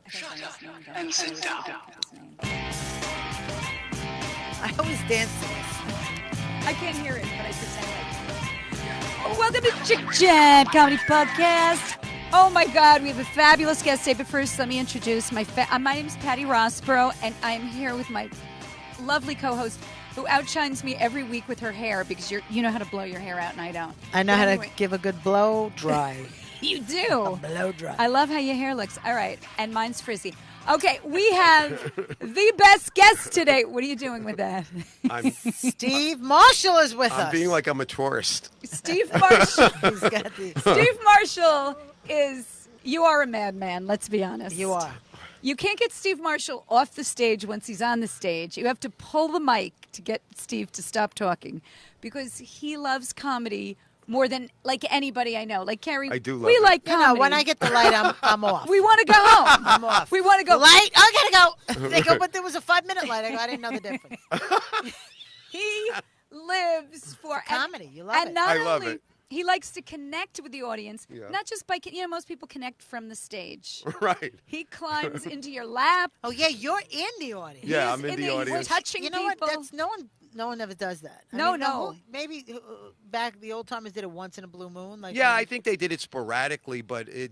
Shut up and sit down. I always dance to this. I can't hear it, but I pretend like it. Welcome to Chick Chat Comedy Podcast. Oh my God, we have a fabulous guest today. But first, let me introduce my name is Patty Rossborough, and I'm here with my lovely co-host who outshines me every week with her hair because you know how to blow your hair out and I don't. I know how to give a good blow dry. You do. Blow dry. I love how your hair looks. All right, and mine's frizzy. Okay, we have the best guest today. What are you doing with that? Steve Marshall is with us. I'm being like I'm a tourist. Steve Marshall. He's got the... Steve Marshall you are a madman, let's be honest. You are. You can't get Steve Marshall off the stage once he's on the stage. You have to pull the mic to get Steve to stop talking because he loves comedy more than like anybody I know. Like Carrie, I do love we it. like You comedy. know, when I get the light, I'm off. we want to go home. I'm off. We want to go. Light? I gotta go. They go, but there was a 5-minute light. I go, I didn't know the difference. He lives for Comedy. You love and it. not I love only it. he likes to connect with the audience, Yeah. not just by most people connect from the stage. Right. He climbs into your lap. Oh, yeah, you're in the audience. Yeah, He's I'm in the he's audience. touching You know people. what? That's no one ever does that. I No, mean, no. Maybe back the old timers did it once in a blue moon. Like Yeah, I think they did it sporadically, but it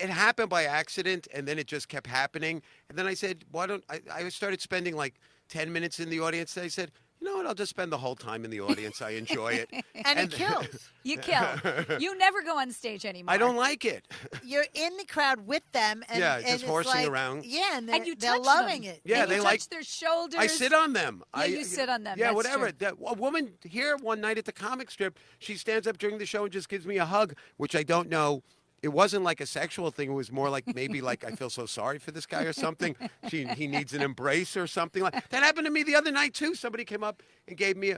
happened by accident, and then it just kept happening. And then I said, why don't I started spending like 10 minutes in the audience. And I said, you know what? I'll just spend the whole time in the audience. I enjoy it. and it kills. You kill. You never go on stage anymore. I don't like it. You're in the crowd with them, and Yeah, and just it's horsing like, around. Yeah, and And you they're touch loving them. it. Yeah, And they you like- touch their shoulders. I sit on them. Yeah, you sit on them. Yeah, That's whatever. true. A woman here one night at the comic strip, she stands up during the show and just gives me a hug, which I don't know. It wasn't like a sexual thing. It was more like maybe like I feel so sorry for this guy or something. He needs an embrace or something like that. Happened to me the other night too. Somebody came up and gave me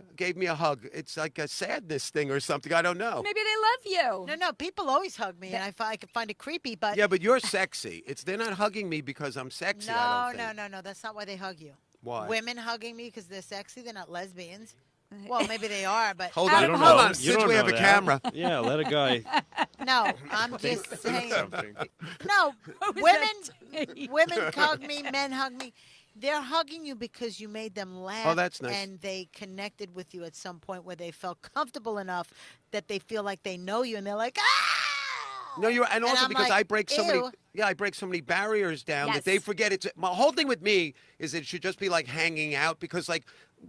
a hug. It's like a sadness thing or something. I don't know. Maybe they love you. No, people always hug me, and I can find it creepy, but Yeah, but you're sexy. They're not hugging me because I'm sexy. I don't think. no. That's not why they hug you. Why? Women hugging me because they're sexy. They're not lesbians. Well, maybe they are, but Hold I on, don't hold know. on. You Since don't we have know a that. camera. Yeah, let a guy no, I'm just saying. something. No, Who is women, women hug me, men hug me. They're hugging you because you made them laugh. Oh, that's nice. And they connected with you at some point where they felt comfortable enough that they feel like they know you, and they're like, ah. No, and also I'm because like, I break so many. ew. Yeah, I break so many barriers down Yes. that they forget it's. My whole thing with me is it should just be like hanging out because like.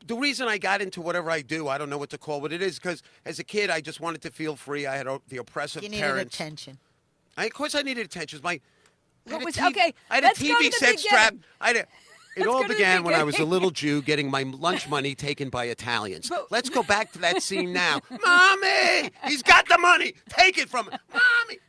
The reason I got into whatever I do, I don't know what to call what it is, because as a kid, I just wanted to feel free. I had the oppressive You needed parents. attention. Of course, I needed attention. I had a was- TV okay, I had let's a go TV to the set strap. beginning. It Let's all go to the began when I was a beginning. little Jew getting my lunch money taken by Italians. But- Let's go back to that scene now. Mommy, he's got the money. Take it from him. Mommy.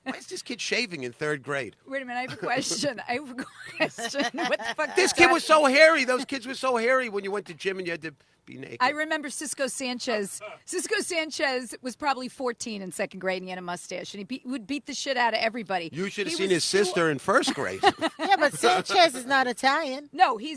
Why is this kid shaving in 3rd grade? Wait a minute, I have a question. What the fuck? This kid was so hairy. Those kids were so hairy when you went to gym and you had to be naked. I remember Cisco Sanchez. Cisco Sanchez was probably 14 in 2nd grade, and he had a mustache, and he would beat the shit out of everybody. You should have He seen was his sister in 1st grade. Yeah, but Sanchez is not Italian. No, he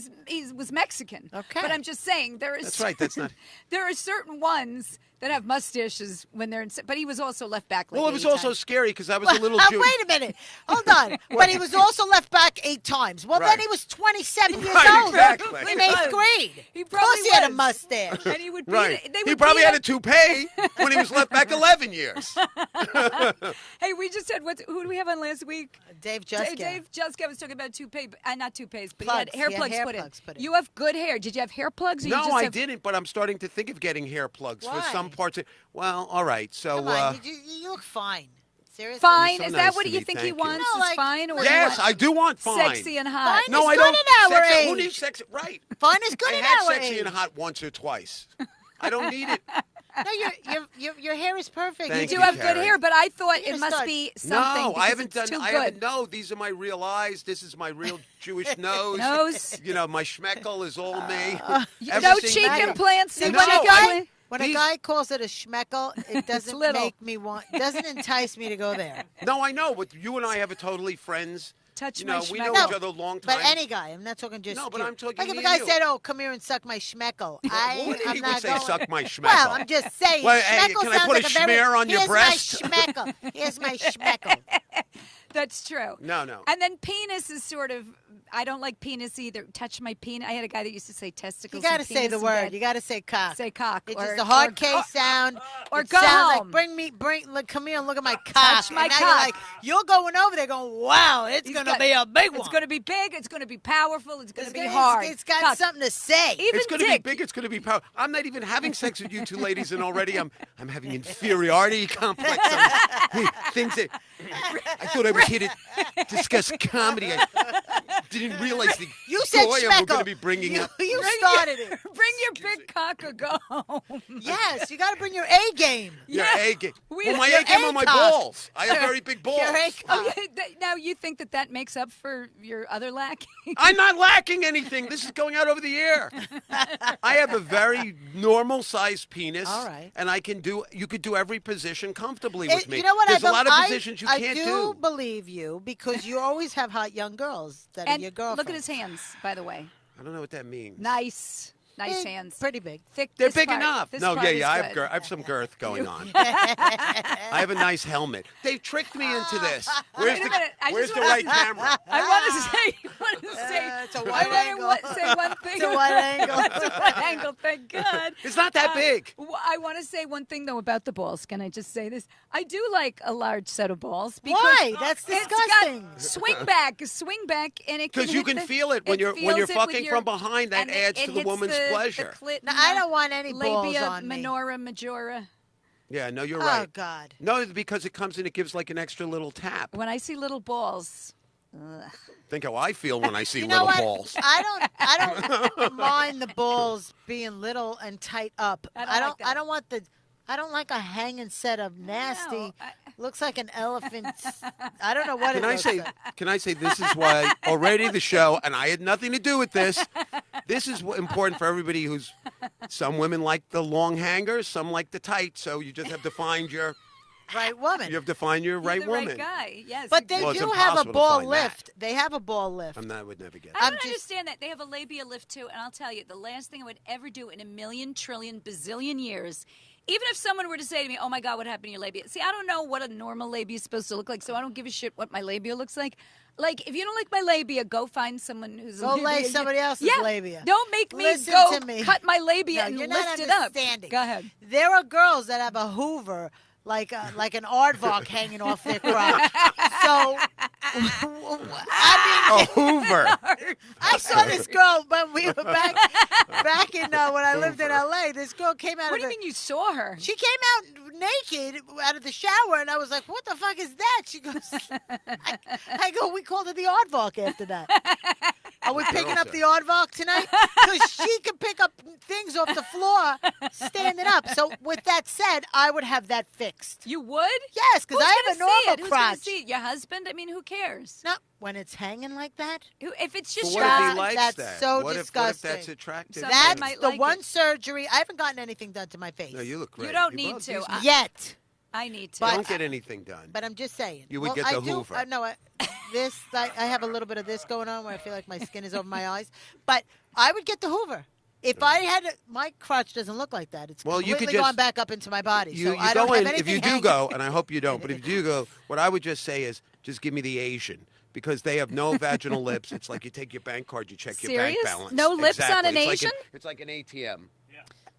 was Mexican. Okay. But I'm just saying there is. That's right, that's not- There are certain ones that have mustaches when they're in. But he was also left back. Like Well, it was 80 also times. scary because I was a little Jew. Wait a minute. Hold on. But he was also left back 8 times. Well, then Right. he was 27 years Right, old exactly. in 8th grade. He Of probably course he had a was. mustache. And he would beat Right. it. They He would probably beat had a it. toupee when he was left back 11 years. Hey, we just had who do we have on last week? Dave Juska. Dave Juska was talking about toupee, not toupees, but Plugs. he had hair He had plugs hair put in. plugs put in. You have good hair. Did you have hair plugs? Or you No, just I have... didn't, but I'm starting to think of getting hair plugs for Why? some parts. Well, all right. So, Come on, you look fine. Seriously? Fine. so Is nice that what to you me. think Thank he you. wants? No, is like- fine, or yes, you I want do want fine. sexy and hot? Fine No, is I good don't. in our Sexy, who age. needs sexy? Right. Fun is good I in had our sexy age. and hot once or twice. I don't need it. No, your hair is perfect. Thank You you, do have good Carrie. hair, but I thought You're it gonna must start- be something. No, because I haven't it's done. Too I good. haven't. No, these are my real eyes. This is my real Jewish nose. Nose. You know, my schmeckle is all me. No Everything cheek me. implants. See, No when, No, cheek a guy, implants. when a These- guy calls it a schmeckle, it doesn't little. make me want. Doesn't entice me to go there. No, I know, but you and I have a totally friends. Touch You my know, we know schmeckle. each other a long time. But any guy, I'm not talking just. No, but you. I'm talking Like if me a guy and you. said, "Oh, come here and suck my schmeckle," Who would I'm he not would say, going. "Suck my schmeckle"? Well, I'm just saying. Well, hey, schmeckle can I sounds put a like a very, schmear on your Here's breast? my schmeckle. Here's my schmeckle. That's true. No. And then penis is sort of, I don't like penis either. Touch my penis. I had a guy that used to say testicles. You got to and say the penis in word. bed. You got to say cock. Say cock. It's or, just a hard or- K sound. or It go sounds home. Like, look, come here and look at my cock. my and now cock. you're going over there going, wow, it's He's going to got- be a big one. It's going to be big. It's going to be powerful. It's going to be gonna- hard. It's got Cock. something to say. Even It's going to be dick. big. It's going to be powerful. I'm not even having sex with you two ladies, and already I'm having inferiority complex. Things that I thought I was here to discuss comedy. I didn't realize the You said joy schmeckle. we're going to be bringing up. You started it. Bring your big cock or go home. Yes, you got to bring your A game. Yeah, Yeah. A game. We- Well, my your A game on my A-cock. balls. I have very big balls. Your A Oh, cock. yeah, now you think that makes up for your other lacking? I'm not lacking anything. This is going out over the air. I have a very normal sized penis. All right. And you could do every position comfortably with me. You know what? There's a a lot of positions you I can't do believe you because you always have hot young girls that are And your girlfriends. look at his hands, by the way. I don't know what that means. Nice Big, hands. Pretty big. Thick. They're this big part- enough. this No, part is I good. have some girth going on. I have a nice helmet. They tricked me into this. Where's Wait a minute, I where's just the wanna- right camera? I want to say. It's a I wide wanna angle. say one thing. It's a wide angle. It's a wide angle. Thank God. It's not that big. I want to say one thing though about the balls. Can I just say this? I do like a large set of balls. Because Why? That's it's disgusting. got swing back, and it Because you hit can the- feel it when it you're feels it with fucking your- from behind. That and it- adds it to the hits woman's the pleasure. clit No, and I the don't want any balls labia on me. minora majora. Yeah, no, you're Oh right. God. No, because it comes in, it gives like an extra little tap. When I see little balls, Think how I feel when I see You know little what? balls. I don't mind the balls being little and tight up. I don't like that. I don't like a hanging set of nasty. No, looks like an elephant. I don't know what Can it I looks say? like. Can I say this is why already the show, and I had nothing to do with this. This is important for everybody who's. Some women like the long hangers, some like the tight. So you just have to find your. Right woman. You have to find your you're right the woman. right guy. Yes, But they Well, it's do have a impossible to ball find that. lift. They have a ball lift. I would never get. I That. don't just- understand that. They have a labia lift too, and I'll tell you, the last thing I would ever do in a million, trillion, bazillion years, even if someone were to say to me, "Oh my God, what happened to your labia?" See, I don't know what a normal labia is supposed to look like, so I don't give a shit what my labia looks like. Like, if you don't like my labia, go find someone who's Go lay labia. somebody else's yeah, labia. Don't make me Listen go to me. cut my labia No, and you're lift not it up. understanding. Go ahead. There are girls that have a Hoover like an aardvark hanging off their crotch. So, I A Hoover. mean, I saw this girl when we were back in when I lived in L.A. This girl came out What of do you the. mean you saw her? She came out naked out of the shower, and I was like, "What the fuck is that?" She goes, "I go. We called her the aardvark after that." Are we picking up the aardvark tonight? Because she can pick up things off the floor standing up. So with that said, I would have that fixed. You would? Yes, because Who's I have gonna a see normal it? Who's gonna crotch. see it? Your husband? I mean, who cares? No, when it's hanging like that, If it's But just what your if he husband, likes that's that? so what disgusting. if that's attractive? Some- that's might the like one it. surgery. I haven't gotten anything done to my face No, you look great. You don't You need both- to. these- yet. I need to. But- don't get anything done. But I'm just saying. You would Well, get the I do, Hoover. No, I have a little bit of this going on where I feel like my skin is over my eyes. But I would get the Hoover. If I had my crotch doesn't look like that. It's Well, you completely could just- gone back up into my body. You, so you I go don't have in, anything if you do hanging. go, and I hope you don't, but if you do go, what I would just say is just give me the Asian. Because they have no vaginal lips. It's like you take your bank card, you check your bank Serious? balance. No lips on an Exactly. Asian? It's like an ATM.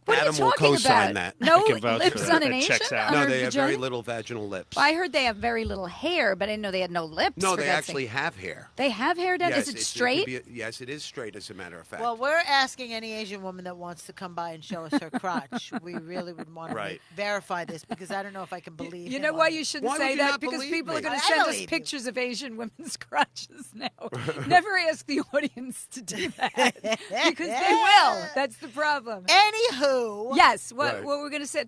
What Adam are you will talking co-sign about? that. No I can vouch lips for that. on an That Asian? checks out. On No, her they have vagina? very little vaginal lips. Well, I heard they have very little hair, but I didn't know they had no lips. No, for they God's actually sake. have hair. They have hair down? Yes, Is it could straight? be yes, it is straight, as a matter of fact. Well, we're asking any Asian woman that wants to come by and show us her crotch. We really would want Right. to verify this because I don't know if I can believe You him know on why it. you shouldn't Why would say you that? not Because believe people are me? going to I send us believe you. pictures of Asian women's crotches now. Never ask the audience to do that because they will. That's the problem. Anywho. Yes, Right. what we're going to say.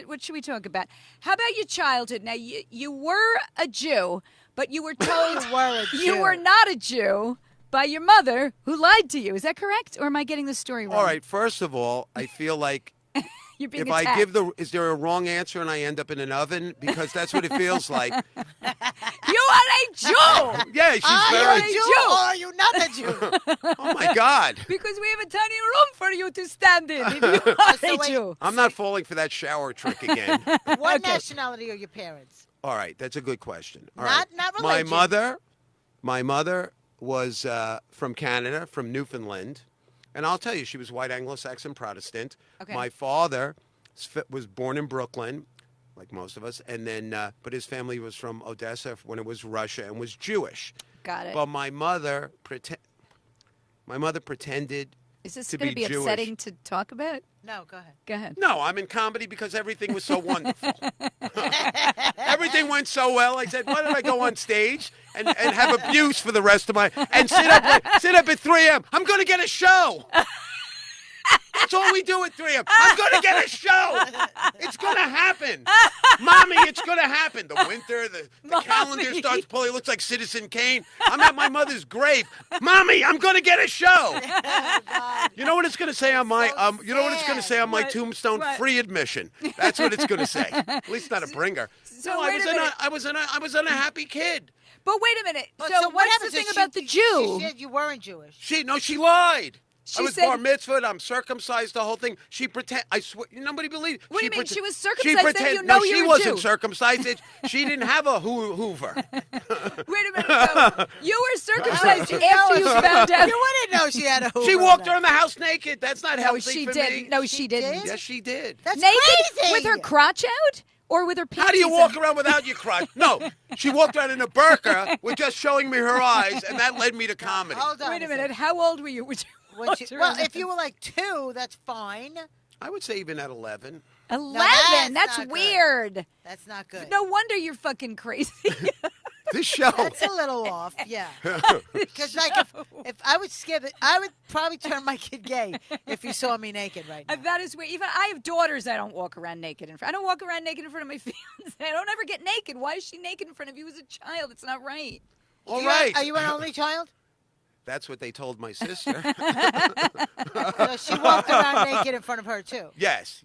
What should we talk about? How about your childhood? Now, you were a Jew, but you were told You were a you Jew. were not a Jew by your mother, who lied to you. Is that correct, or am I getting the story wrong? All right, first of all, I feel like You're being if I attacked. give is there a wrong answer and I end up in an oven? Because that's what it feels like. You are a Jew. Yeah, she's Are you very. a Jew or are you not a Jew? Oh my God. Because we have a tiny room for you to stand in if you are So a wait, Jew. I'm not falling for that shower trick again. What nationality are your parents? All right, that's a good question. All Not right. religion. My mother was from Canada, from Newfoundland, and I'll tell you, she was white Anglo-Saxon Protestant. Okay. My father was born in Brooklyn, like most of us, and then but his family was from Odessa when it was Russia and was Jewish. Got it. But my mother pretended Is this to going to be Jewish. upsetting to talk about? No, go ahead. Go ahead. No, I'm in comedy because everything was so wonderful. Everything went so well. I said, why don't I go on stage and have abuse for the rest of my and sit up at 3 a.m. I'm going to get a show. That's all we do at 3 a.m. I'm going to get a show. It's going to happen. Mommy, it's going to happen. The winter, the calendar starts pulling. It looks like Citizen Kane. I'm at my mother's grave. Mommy, I'm going to get a show. Oh, God. You know what it's going to say on my So you know what it's going to say on my What? tombstone? What? Free admission. That's what it's going to say. At least not a bringer. So No, wait a minute. I was an happy kid. But wait a minute. But So, what what's the happens thing if about the She Jew? said you weren't Jewish. She lied. She I was said- bar mitzvahed. I'm circumcised. The whole thing. She pretend. I swear. Nobody believed. What do you mean? She was She circumcised, then pretend. you know no, she you're a wasn't Jew. circumcised. She didn't have a Hoover. Wait a minute. So you were circumcised after you found out. You wouldn't know she had a Hoover. She on walked her. around the house naked. That's not No, healthy she for didn't. me. No, she didn't. did? Yes, she did. That's Naked crazy. with her crotch out, or with her panties? How do you walk in? around without your crotch? No, she walked around in a burqa with just showing me her eyes, and that led me to comedy. Hold on. Wait a minute. How old were you? Well, if you were like 2, that's fine. I would say even at 11. 11. that's That's not good. weird. That's not good. No wonder you're fucking crazy. This show. That's a little off, yeah. Because like if I would skip it, I would probably turn my kid gay if he saw me naked right now. That is weird. Even I have daughters. I don't walk around naked in front. I don't walk around naked in front of my fiance. I don't ever get naked. Why is she naked in front of you as a child? It's not right. All You- right. Are you an only child? That's what they told my sister. So she walked around naked in front of her too. Yes.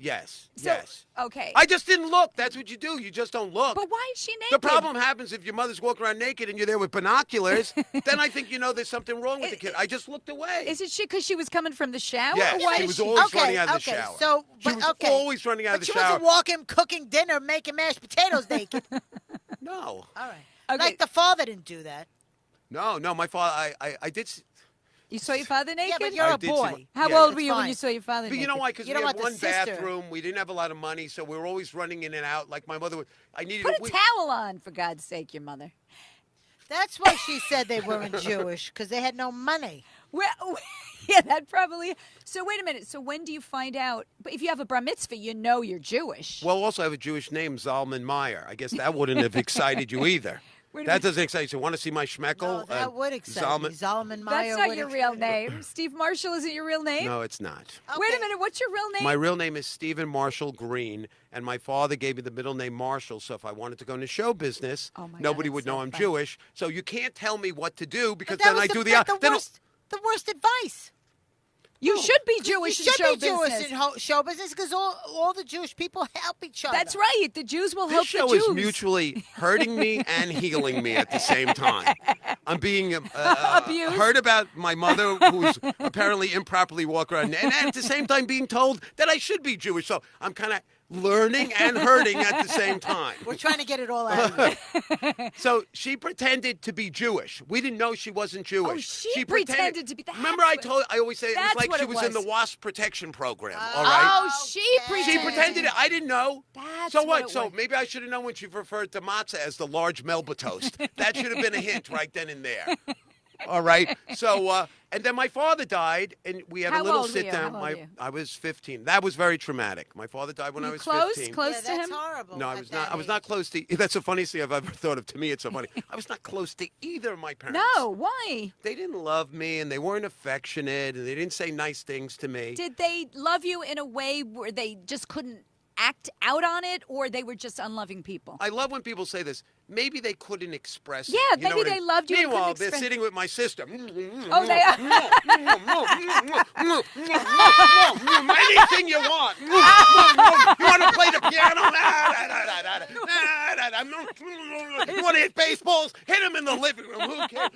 So, Yes. Okay. I just didn't look. That's what you do. You just don't look. But why is she naked? The problem happens if your mother's walking around naked and you're there with binoculars. Then I think you know there's something wrong with the kid. I just looked away. Is it because she was coming from the shower? Yes, or why she is was she? always running out of the shower. So, She but, was okay. always running out of But the she shower. wasn't walking, cooking dinner, making mashed potatoes naked. No. All right. Okay. Like the father didn't do that. No. My father, I did. You saw your father naked? Yeah, but you're I a did see boy. my- How Yeah. old That's were you when fine. you saw your father But naked? you know why? Because You we don't had want the one sister. bathroom. We didn't have a lot of money, so we were always running in and out. Like my mother would. I needed. Put a we- towel on, for God's sake, your mother. That's why she said they weren't Jewish, because they had no money. Well, yeah, that probably. So wait a minute. So when do you find out? But if you have a bar mitzvah, you know you're Jewish. Well, also I have a Jewish name, Zalman Meyer. I guess that wouldn't have excited you either. Wait a That minute. doesn't excite you. So want to see my schmeckle? No, that would excite me. Zalman Meyer That's not would your excite real me. name. Steve Marshall isn't your real name? No, it's not. Wait a Okay. minute. What's your real name? My real name is Stephen Marshall Green, and my father gave me the middle name Marshall. So if I wanted to go into show business, Oh my God, nobody that's would so know I'm funny. Jewish. So you can't tell me what to do because But that then was I do the worst advice. You should be Jewish You should in show be Jewish business. in show business because all the Jewish people help each other. That's right. The Jews will This help show the Jews. is mutually hurting me and healing me at the same time. I'm being Abused? heard about my mother, who's apparently improperly walking around, and at the same time being told that I should be Jewish. So I'm kind of learning and hurting at the same time. We're trying to get it all out of you. So she pretended to be Jewish. We didn't know she wasn't Jewish. Oh, she pretended to be- that's Remember, I what- always say it was that's like what she it was in the was. WASP protection program. All right. Oh, she Okay. She pretended. pretended it. I didn't know. That's so what what? it So was. maybe I should have known when she referred to matzah as the large Melba toast. That should have been a hint right then and there. All right. So and then my father died, and we had How a little old were you? sit down. How old were you? I was 15. That was very traumatic. My father died when I You was close? 15. Close Yeah, to that's him? horrible. No, I at was that not. I was age. not close to. That's the funniest thing I've ever thought of. To me, it's so funny. I was not close to either of my parents. No, why? They didn't love me, and they weren't affectionate, and they didn't say nice things to me. Did they love you in a way where they just couldn't act out on it, or they were just unloving people? I love when people say this. Maybe they couldn't express it. Yeah, You know maybe what I they mean? loved you and Meanwhile, couldn't they're express- sitting with my sister. Oh, they are. Anything you want. You want to play the piano? at him. You want to hit baseballs? Hit him in the living room. Who cares?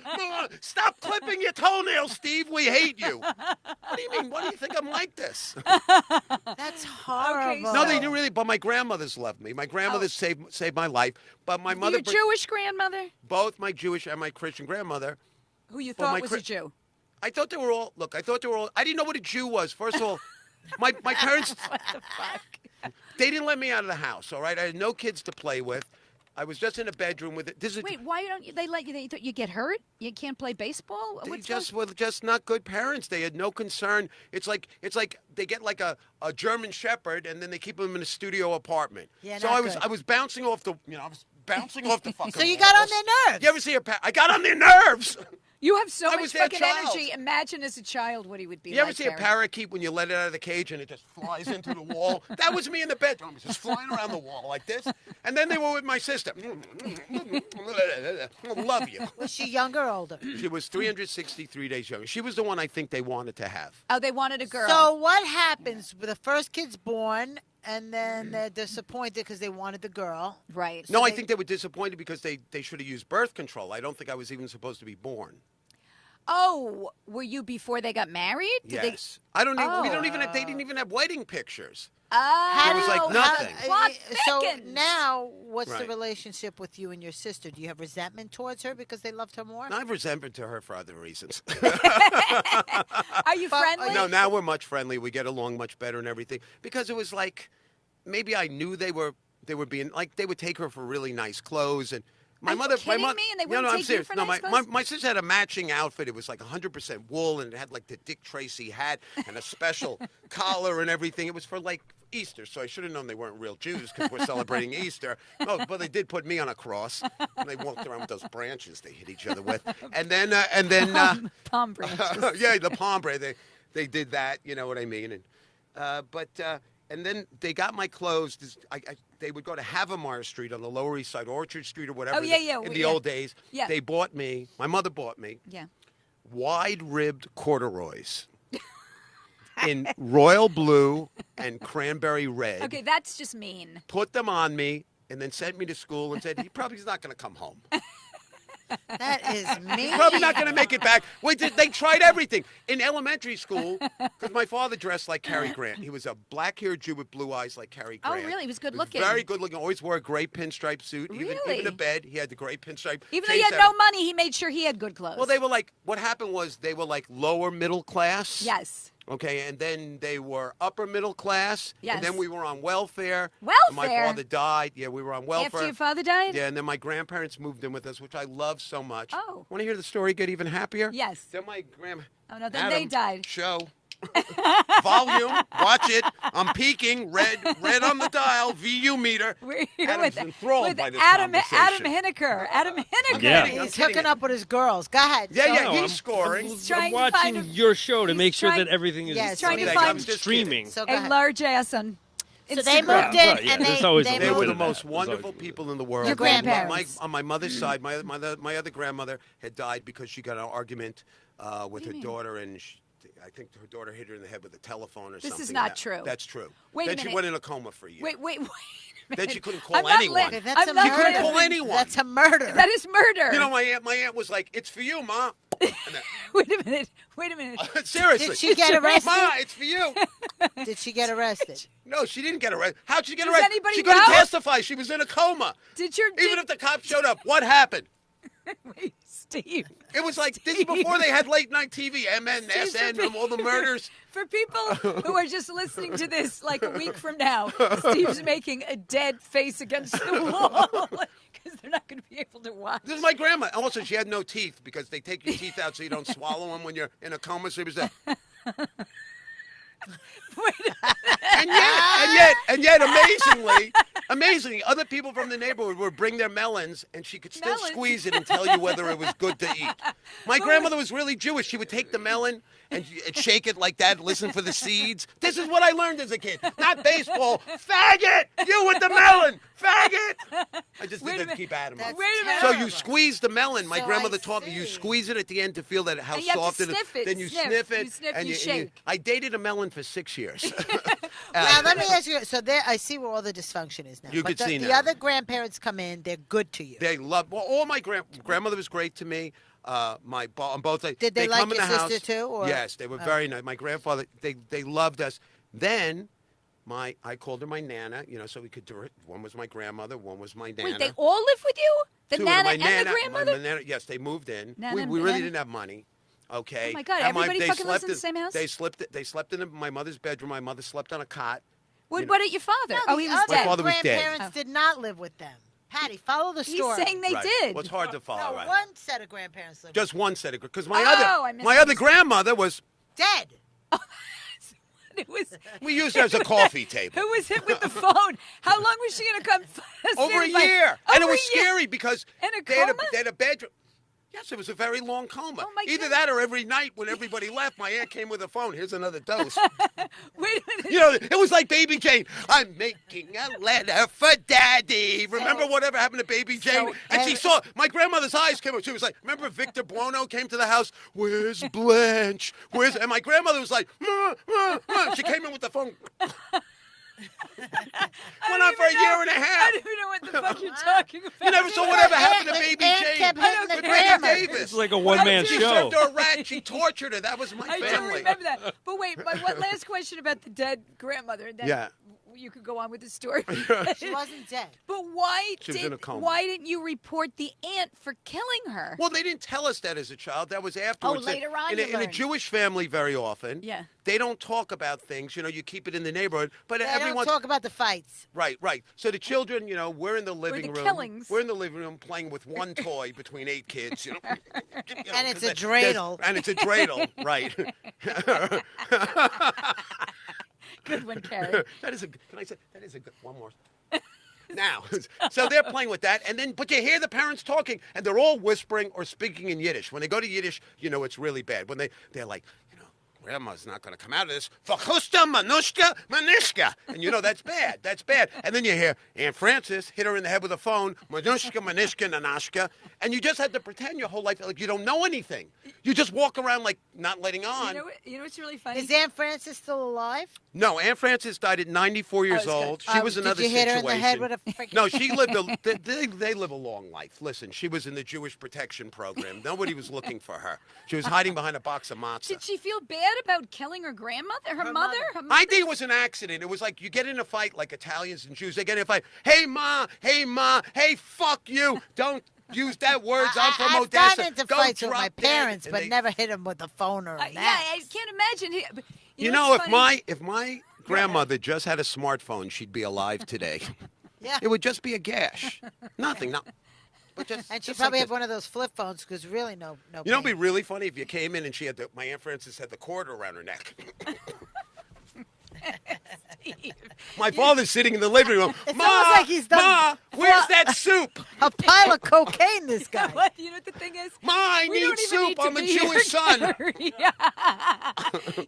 Stop clipping your toenails, Steve. We hate you. What do you mean? What do you think I'm like this? That's horrible. No, they do really. But my grandmothers loved me. My grandmothers saved my life. But my mother, Your Jewish grandmother, both my Jewish and my Christian grandmother. who you Well, thought my was Chri- a Jew. I thought they were all. Look, I thought they were all. I didn't know what a Jew was. First of all, my parents. What the fuck? They didn't let me out of the house. All right, I had no kids to play with. I was just in a bedroom with it. This is Wait, why don't they let you? They thought you get hurt. You can't play baseball. They What's just going- were just not good parents. They had no concern. It's like they get like a German Shepherd and then they keep them in a studio apartment. Yeah, so not I was good. I was bouncing off the bouncing off the fucking. So you got on walls. their nerves. You ever see I got on their nerves. You have so I much was their fucking child. energy. Imagine as a child what he would be You like. ever see a Barry. parakeet when you let it out of the cage and it just flies into the wall? That was me in the bedroom, just flying around the wall like this. And then they were with my sister. Love you. Was she younger or older? She was 363 days younger. She was the one I think they wanted to have. Oh, they wanted a girl. So what happens? The first kid's born, and then they're disappointed because they wanted the girl. right. No, I think they were disappointed because they should have used birth control. I don't think I was even supposed to be born. Oh, were you before they got married? Did they- Yes. I don't even. We Oh. don't even. They didn't even have wedding pictures. Oh, It was like nothing. Plot So thickens. now, what's the Right. relationship with you and your sister? Do you have resentment towards her because they loved her more? And I've resentment to her for other reasons. Are you But- friendly? No, now we're much friendly. We get along much better and everything because it was like maybe I knew they were being like they would take her for really nice clothes and. My Are you mother, kidding my mother, me? And they no, wouldn't I'm take you serious. for No, nice my clothes? sister had a matching outfit. It was like 100% wool, and it had like the Dick Tracy hat and a special collar and everything. It was for like Easter, so I should have known they weren't real Jews because we're celebrating Easter. No, but they did put me on a cross, and they walked around with those branches they hit each other with, and then Palm branches. yeah, the palm branch. They did that. You know what I mean? And then they got my clothes. They would go to Havemeyer Street on the Lower East Side, Orchard Street or whatever. Oh, yeah. In the Yeah. old days, Yeah. they bought me. My mother bought me Yeah. wide-ribbed corduroys in royal blue and cranberry red. Okay, that's just mean. Put them on me and then sent me to school and said, he probably's not going to come home. That is me. Probably not going to make it back. They tried everything. In elementary school, because my father dressed like Cary Grant. He was a black-haired Jew with blue eyes like Cary Oh, Grant. really? He was good looking. Very good looking. Always wore a gray pinstripe suit. Really? Even in bed, he had the gray pinstripe. Even though he had changed no everything. money, he made sure he had good clothes. Well, they were like, what happened was they were like lower middle class. Yes. Okay, and then they were upper middle class. Yes. And then we were on welfare. And my Welfare? father died. Yeah, we were on welfare. After your father died? Yeah, and then my grandparents moved in with us, which I love so much. Oh. Want to hear the story get even happier? Yes. Then my grandma. Oh, no, then they died. Show. Volume. Watch it. I'm peaking. Red on the dial. VU meter. We're here Adam's with, enthralled with by this Adam conversation. Hineker. Adam Hineker. Yeah. I'm He's kidding hooking you. up with his girls. Go ahead. Yeah, yeah, Show he's him. scoring. trying I'm to find watching a- your show to he's make sure trying- that everything is Yes, trying to Thanks, I find was just streaming. So go a ahead. large ass on So they Instagram. moved in, Yeah, and there's always a they They little were bit the of most that. wonderful people in the world. Your My- grandparents. on my mother's side, my other grandmother had died because she got in an argument with her daughter, and I think her daughter hit her in the head with a telephone or something. This is not true. That's true. Wait a then she minute. went in a coma for a year. Wait a minute. Then she couldn't call I'm not anyone. Okay, that's I'm a not She couldn't murder. call anyone. That's a murder. That is murder. You know, my aunt was like, "It's for you, Ma." And Wait a minute. Wait a minute. seriously. Did she get arrested? Ma, it's for you. Did she get arrested? No, she didn't get arrested. How'd she get Does arrested? anybody She couldn't know? testify. She was in a coma. Did your Even if the cops showed up, what happened? Wait, Steve? It was like this is before they had late night TV, MSN, and all the murders. For people who are just listening to this like a week from now, Steve's making a dead face against the wall because they're not going to be able to watch. This is my grandma. Also, she had no teeth because they take your teeth out so you don't swallow them when you're in a coma. So it was that. And yet, amazingly, other people from the neighborhood would bring their melons, and she could still Melons? squeeze it and tell you whether it was good to eat. My grandmother was really Jewish. She would take the melon and shake it like that, listen for the seeds. This is what I learned as a kid. Not baseball. Faggot! You with the melon! Faggot! I just Wait did a that to minute. keep Adam up. That's Wait a minute. So terrible. you squeeze the melon. My So grandmother I taught me you see. squeeze it at the end to feel that how And you have to soft it is. sniff it. Then you Sniff. sniff it. You sniff, and you shake. I dated a melon for 6 years. Now let me ask you. So there, I see where all the dysfunction is now. You but could see the now. other grandparents come in. They're good to you. They love. Well, all my grandmother was great to me. On both. Did they like come in your the house. sister too, or- Yes, they were very nice. My grandfather, they loved us. Then, I called her my nana. You know, so we could do it. One was my grandmother. One was my nana. Wait, they all live with you? The Two of them. nana My and nana, the grandmother? my nana, yes, they moved in. Nana we and really nana? didn't have money. Okay. Oh my God, And everybody they fucking lives slept in the same house? They slept in my mother's bedroom. My mother slept on a cot. What You know. about your father? No, Oh, the he was other dead. father was dead. grandparents did not live with them. Patty, follow the He's story. saying they Right. did. Well, it's hard to follow, No, right? one set of grandparents lived. Just one set of because my Oh, I missed other this. grandmother was Dead. It was, we used her as a coffee table. who was hit with the phone? How long was she going to come? Over a stand by- year. And it Over was a year? scary because In a they had coma? they had a bedroom. Yes, it was a very long coma. Oh, my Either goodness. that or every night when everybody left, my aunt came with a phone. Here's another dose. Wait a minute. You know, it was like Baby Jane. I'm making a letter for Daddy. Remember whatever happened to Baby Jane? And she saw, my grandmother's eyes came up. She was like, remember Victor Buono came to the house? Where's Blanche? And my grandmother was like, "Ma, ma, ma." She came in with the phone. Went on for a year and a I half. don't even know what the fuck you're talking about. You never saw whatever happened to The Baby aunt Jane kept hitting the with grandma. Betty Davis. It's like a one-man She show. served her a rat. She tortured her. That was my I do family. remember that. But wait, my one last question about the dead grandmother, and then Yeah. you could go on with the story. She wasn't dead. But why She was in a coma. why didn't you report the aunt for killing her? Well, they didn't tell us that as a child. That was afterwards. later on In you a learned. Jewish family, very often, Yeah. they don't talk about things. You know, you keep it in the neighborhood. But They don't everyone, talk about the fights. right. So the children, you know, we're in the living the room. killings. We're in the living room playing with one toy between 8 kids. You know, And it's 'cause a dreidel. And it's a dreidel, right? Good one, Carrie. That is a. Can I say that is a good one more? Now, so they're playing with that, and then but you hear the parents talking, and they're all whispering or speaking in Yiddish. When they go to Yiddish, you know it's really bad. When they're like, you know, grandma's not going to come out of this. Vachusta, manushka, manishka, and you know that's bad. That's bad. And then you hear Aunt Frances hit her in the head with a phone, manushka, manishka, nanashka, and you just have to pretend your whole life like you don't know anything. You just walk around like not letting on. You know what's really funny? Is Aunt Frances still alive? No, Aunt Frances died at 94 years it's good. old. She was another Did you hit her situation. in the head with a freaking... No, she lived they live a long life. Listen, she was in the Jewish protection program. Nobody was looking for her. She was hiding behind a box of matzah. Did she feel bad about killing her grandmother, her mother? Her mother? I think it was an accident. It was like you get in a fight like Italians and Jews. They get in a fight. Hey, ma. Hey, ma. Hey, fuck you. Don't use that words. I'm from I've Odessa. gotten into Go fights with my drop dead. parents, And but they- never hit them with a phone or an Yeah, I axe. can't imagine. But You know, what's funny? if my grandmother just had a smartphone, she'd be alive today. Yeah. It would just be a gash. Nothing. No. But just, And she just probably like had one of those flip phones because really no. You know, it'd be pain. really funny if you came in and she had my Aunt Frances had the cord around her neck. My father's sitting in the living room. It's Ma, almost like he's done- Ma, where's that soup? a pile of cocaine. This guy. What? You know what the thing is? Ma, I We need don't even soup. need to I'm a be here, Jewish son. Carrie. Yeah.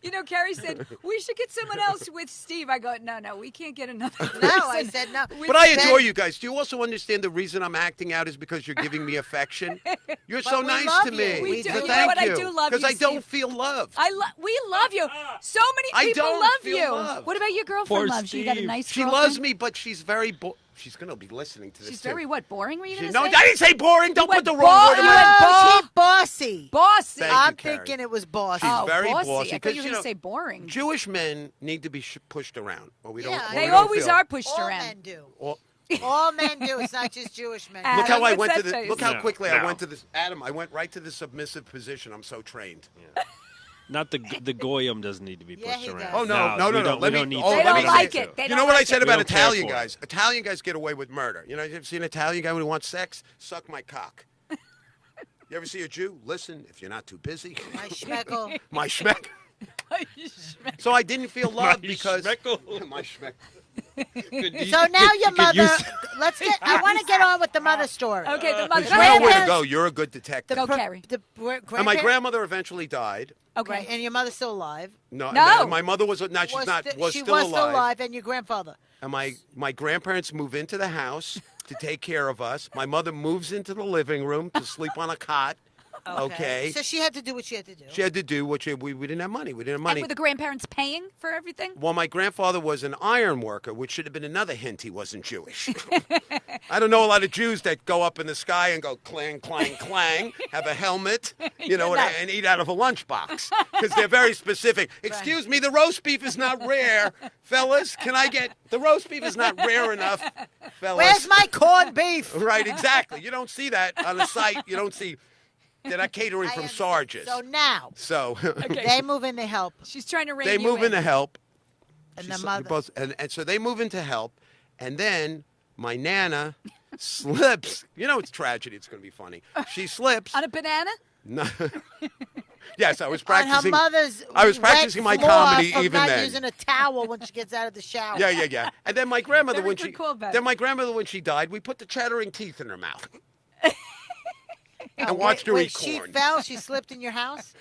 You know, Carrie said we should get someone else with Steve. I go, no, we can't get another. No, I person said no. with But I Ben." adore you guys. Do you also understand the reason I'm acting out is because you're giving me affection? You're so we nice love to you. me. We do. But You know thank what? I you. do love Because you, I don't Steve. feel loved. We love you. So I many people don't love feel you. loved. What about your girlfriend? Poor Loves you. You got a Steve. nice. She girlfriend? loves me, but she's very she's going to be listening to this She's too. very what? Boring? Were you She- going no, to I say? didn't say boring. Don't went put the bo- wrong word in you my went Oh, bo- she's bossy. Bossy. Thank you, I'm Carrie. thinking it was bossy. She's very bossy. bossy, I thought 'cause, you were you going know, to say boring. Jewish men need to be pushed around. Well, we don't. Yeah, well, They we don't always feel- are pushed All around. men do. Well, All men do. It's not just Jewish men. Adam, look how I what's went to that the. face? Look how No, quickly I no. went to this. Adam, I went right to the submissive position. I'm so trained. Not the goyim doesn't need to be Yeah, pushed he around. does. Oh no. we don't- Let we me. don't need oh, They to. let don't me like say- it. They You don't know what I like said it. We about don't care Italian for it. guys? Italian guys get away with murder. You know, you ever seen an Italian guy who wants sex? Suck my cock. You ever see a Jew? Listen, if you're not too busy. My schmeckle. My schmeck. So I didn't feel loved My because schmeckle. my schmeck. So now your mother. use- Let's get. I want to get on with the mother story. Okay, the mother. You know where to Grandparents- go. You're a good detective. Go, Carrie. The And my grandparents- grandmother eventually died. Okay. Right, and your mother's still alive. No, No. my mother was not. She's not. Was she still was alive. still alive, and your grandfather. And my grandparents move into the house to take care of us. My mother moves into the living room to sleep on a cot. Okay. So she had to do what she had to do. She had to do what we didn't have money. We didn't have And money. were the grandparents paying for everything? Well, my grandfather was an iron worker, which should have been another hint he wasn't Jewish. I don't know a lot of Jews that go up in the sky and go clang, clang, clang, have a helmet, and eat out of a lunchbox because they're very specific. Excuse me, the roast beef is not rare, fellas. Can I get the roast beef is not rare enough, fellas? Where's my corned beef? Right, exactly. You don't see that on the site. You don't see. They're not catering from Sarge's. So now So they move in to help, She's trying to rein they you move in to help. and She's- the mother. both- and so they move in to help, and then my Nana slips. You know it's tragedy. It's going to be funny. She slips. On a banana? No. Yes, I was on her practicing. mother's I was wet practicing my floor comedy from even not then. using a towel when she gets out of the shower. Yeah. And then my grandmother, Very when good she callback. then my grandmother when she died, we put the chattering teeth in her mouth and Wait, watched her wait, eat she corn. fell. She slipped in your house.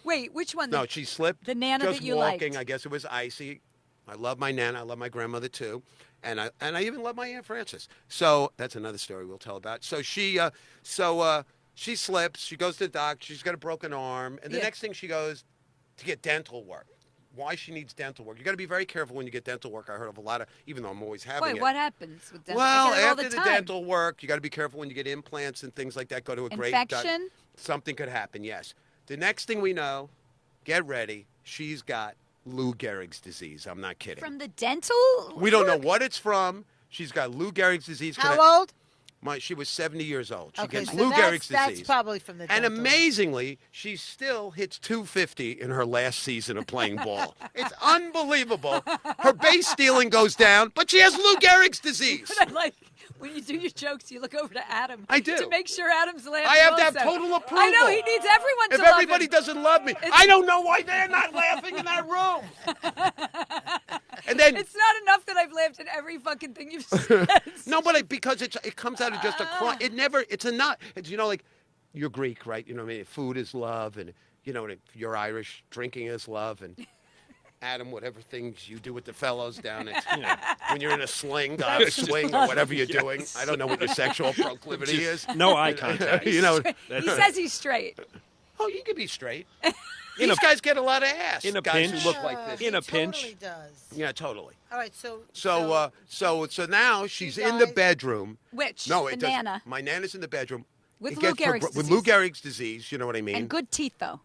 Wait, which one? No, she slipped. The Nana just that you walking. liked. I guess it was icy. I love my Nana. I love my grandmother too, and I even love my Aunt Frances. So that's another story we'll tell about. So she slips. She goes to the doctor. She's got a broken arm, and the Yeah. next thing she goes to get dental work. Why she needs dental work? You got to be very careful when you get dental work. I heard of a lot of, even though I'm always having Wait, it. what happens with dental? Well, I get it all after the time. dental work, you got to be careful when you get implants and things like that. Go to a great Infection? Something could happen. Yes. The next thing we know, get ready. She's got Lou Gehrig's disease. I'm not kidding. From the dental? We don't know work? what it's from. She's got Lou Gehrig's disease. How old? She was 70 years old. She Okay, gets so Lou Gehrig's that's disease. probably from the And dental. amazingly, she still hits 250 in her last season of playing ball. It's unbelievable. Her base stealing goes down, but she has Lou Gehrig's disease. But I like when you do your jokes, you look over to Adam. I do. To make sure Adam's laughing. I have to have also. total approval. I know, he needs everyone to If love everybody him. doesn't love me, I don't know why they're not laughing in that room. And then It's not enough that I've laughed at every fucking thing you've said. no, but because it comes out of just a cry. It's like you're Greek, right? You know what I mean? Food is love, and and if you're Irish, drinking is love, and Adam, whatever things you do with the fellows down at when you're in a swing or whatever you're doing. I don't know what your sexual proclivity is. No eye contact. He says he's straight. Oh, you can be straight. These guys get a lot of ass. in a guys pinch. who look like this. In a She pinch. Totally does. Yeah, totally. All right, so So now she's She in the dies. bedroom. Which? No, the it doesn't. Nana. My Nana's in the bedroom. With It Lou gets her Gehrig's with Lou disease. Gehrig's disease. You know what I mean? And good teeth, though.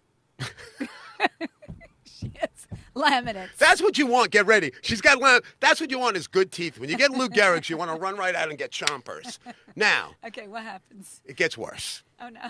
She has laminates. That's what you want. Get ready. She's got. That's what you want is good teeth. When you get Lou Gehrig's, you want to run right out and get chompers. Now Okay, what happens? it gets worse. Oh, no.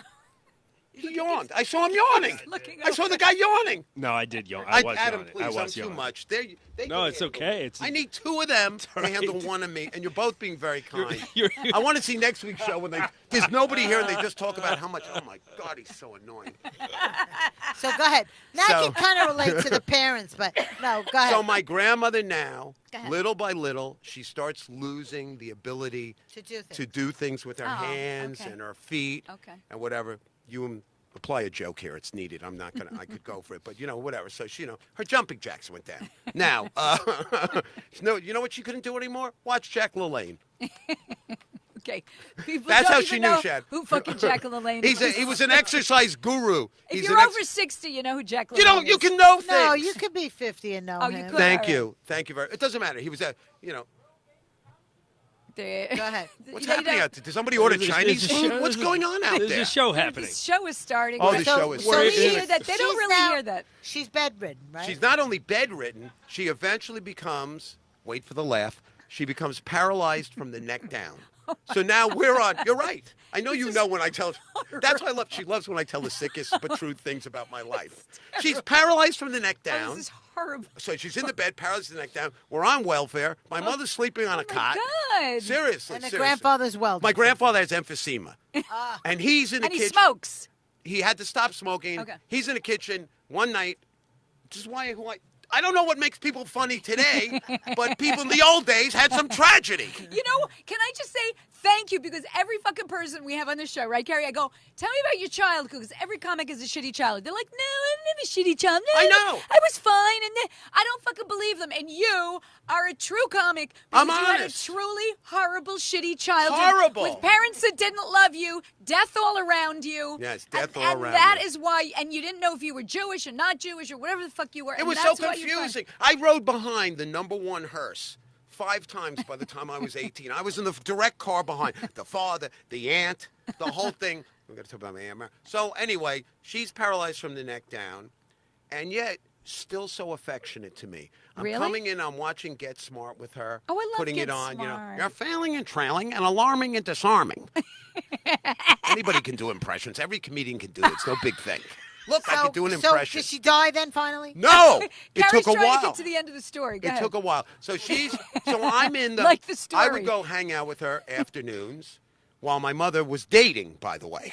He yawned. I saw him yawning. Looking I saw the guy yawning. No, I did yawn. I was Adam, yawning. please, I I'm was too yawning. much. They No, can it's handle okay. it. It's- I need two of them to right. handle one of me, and you're both being very kind. You're- I want to see next week's show when there's nobody here and they just talk about how much. Oh my God, he's so annoying. go ahead. Now I So- can kind of relate to the parents, but no, go ahead. So my grandmother now, Go ahead. little by little, she starts losing the ability to do things. to do things with her Oh, hands okay. and her feet Okay. and whatever. You apply a joke here; it's needed. I'm not gonna. I could go for it, but whatever. So she, her jumping jacks went down. Now, no, you know what she couldn't do anymore? Watch Jack LaLanne. Okay. People That's don't how even she knew know Shad. who fucking Jack LaLanne is. He was an exercise guru. If He's you're an over 60, you know who Jack LaLanne is. you can know things. No, you could be 50 and know Oh, you him. could. Thank All you, thank you very. It doesn't matter. He was at. There. Go ahead. What's They happening don't- out there? Did somebody order There's a- Chinese there's a food? show- What's going on out There's there? a show happening. The show is starting. Oh, the So- show is so So we she- hear that. They don't she's really now- hear that. She's bedridden, right? She's not only bedridden, she eventually becomes, wait for the laugh, she becomes paralyzed from the neck down. So now we're on, you're right. I know you know when I tell, that's why she loves when I tell the sickest but true things about my life. She's paralyzed from the neck Oh, down. this is horrible. So she's in the bed, paralyzed from the neck down. We're on welfare. My mother's sleeping on a cot. God. Seriously, and the seriously. grandfather's well. My grandfather has emphysema. And he's in the And he kitchen. smokes. He had to stop smoking. Okay. He's in the kitchen one night. Just I don't know what makes people funny today, but people in the old days had some tragedy. You know, can I just say thank you? Because every fucking person we have on this show, right, Carrie? I go, tell me about your childhood, because every comic is a shitty childhood. They're like, no, have a shitty child. I know. I was fine, and then I don't fucking believe them. And you are a true comic because I'm you had a honest. truly horrible, shitty childhood. Horrible. With parents that didn't love you, death all around you. Yes, death all and around that me. is why, and you didn't know if you were Jewish or not Jewish or whatever the fuck you were. It and was so that's why you're fine. confusing. I rode behind the #1 hearse 5 times by the time I was 18. I was in the direct car behind the father, the aunt, the whole thing. I'm going to talk about my aunt. So anyway, she's paralyzed from the neck down, and yet still so affectionate to me. I'm Really? coming in, I'm watching Get Smart with her. Oh, I love putting Get it on, Smart. you're failing and trailing and alarming and disarming. Anybody can do impressions. Every comedian can do it. It's no big thing. Look, I could do an impression. So did she die then finally? No, it Carrie's took a trying while. to get to the end of the story. Go It ahead. took a while. So I'm in the. Like the I story. would go hang out with her afternoons while my mother was dating, by the way.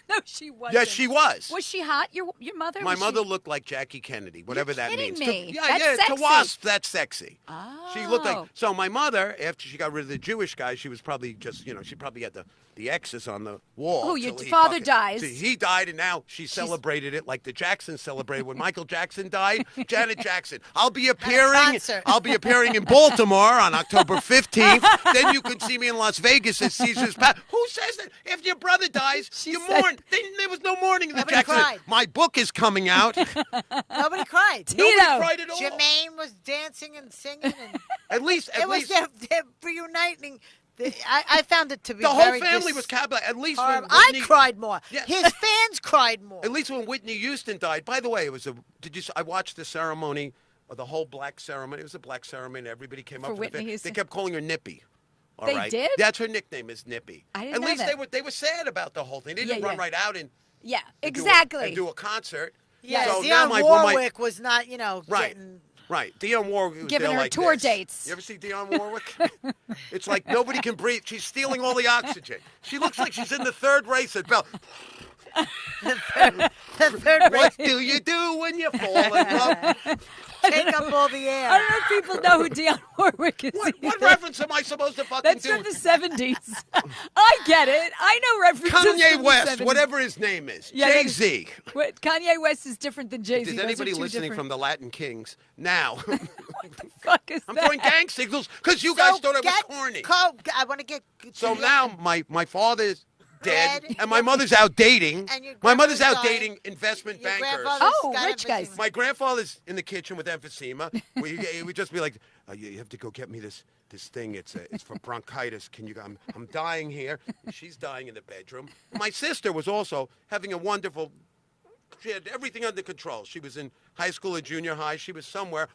No, she wasn't. Yes, she was. Was she hot? Your mother? My Was mother she... looked like Jackie Kennedy, whatever that kidding means. me. Yeah, That's yeah, sexy. to wasp, that's sexy. Oh. She looked like. So my mother, after she got rid of the Jewish guy, she was probably just, she probably had the X's on the wall. Oh, your till he father fucking- dies. till he died, and now she celebrated it like the Jacksons celebrated when Michael Jackson died. Janet Jackson. I'll be concert. appearing in Baltimore on October 15th. Then you can see me in Las Vegas at Caesar's Palace. Who says that? If your brother dies, you said- mourn. There was no mourning in the Nobody Jackson. cried. My book is coming out. Nobody cried. Tito. Nobody cried at all. Jermaine was dancing and singing, and At least, it was their reuniting. I found it to be the whole very family was capable. At least when horrible. I Whitney, cried more. Yeah. His fans cried more. At least when Whitney Houston died. By the way, it was I watched the ceremony, the whole black ceremony. It was a black ceremony. Everybody came For up. Whitney They Houston? kept calling her Nippy. All They right? did? That's her nickname is Nippy. I didn't At know least that. they were sad about the whole thing. They didn't Yeah, run yeah. right out and Yeah, and exactly. do a concert. Yeah, So now Dionne when my- Warwick was not, Right. getting. Right. Dionne Warwick was Giving there her like tour this. dates. You ever see Dionne Warwick? It's like nobody can breathe. She's stealing all the oxygen. She looks like she's in the third race at Bell. The third What race. do you do when you fall in love? Take up all the air. I don't know if people know who Dionne Warwick is. What either. reference am I supposed to fucking That's do? from the 70s. I get it. I know references Kanye from West, the 70s. whatever his name is. Yeah, Jay-Z. Wait, Kanye West is different than Jay-Z. Is Those are anybody two listening different- from the Latin Kings? Now, Fuck is I'm that? throwing gang signals because you guys thought it was corny. I want to get. So now my father's dead, Dead. and my mother's out dating. And your My mother's out grandmother's dating investment Your bankers. grandfather's Oh, got rich guys. emphysema. My grandfather's in the kitchen with emphysema. He would just be like, "You have to go get me this thing. It's for bronchitis. Can you? I'm dying here. She's dying in the bedroom. My sister was also having a wonderful. She had everything under control. She was in high school or junior high. She was somewhere,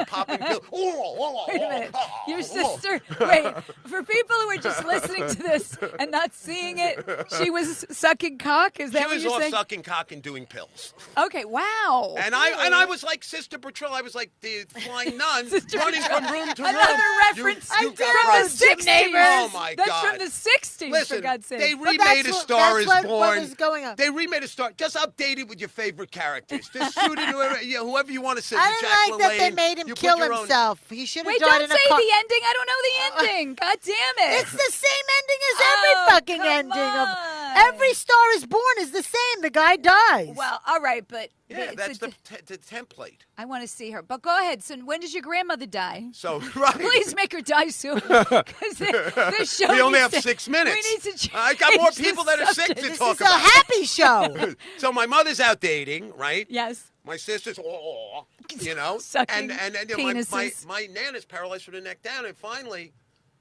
popping pills. Wait a minute. Your sister, wait, for people who are just listening to this and not seeing it, she was sucking cock? Is that She what was you're off saying? sucking cock and doing pills. Okay, wow. And I was like Sister Patrol. I was like the flying nun Sister running Patrol. from room to Another room. reference You from got the right. 60s. Oh, my That's God. from the 60s, Listen, for God's sake. they But remade that's A what- Star that's Is what Born. was going on. They remade A Star. Just update it with your favorite characters. Just shoot it whoever you want to say. I didn't Jack like that they LaLanne. made him You put kill your own- himself. He should have Wait, died don't in say a car. the ending. I don't know the ending. God damn it. It's the same ending as Oh, every fucking come ending of on. every Star Is Born is the same. The guy dies. Well, all right, but Yeah, it's that's a- the template. I want to see her. But go ahead. So when does your grandmother die? So, right. Please make her die soon. Because this show We only needs have to- 6 minutes. We need to I got more change the people that are sick subject. to this talk is about. a happy show. So my mother's out dating, right? Yes. My sister's, Sucking and my penises. nana's paralyzed from the neck down, and finally,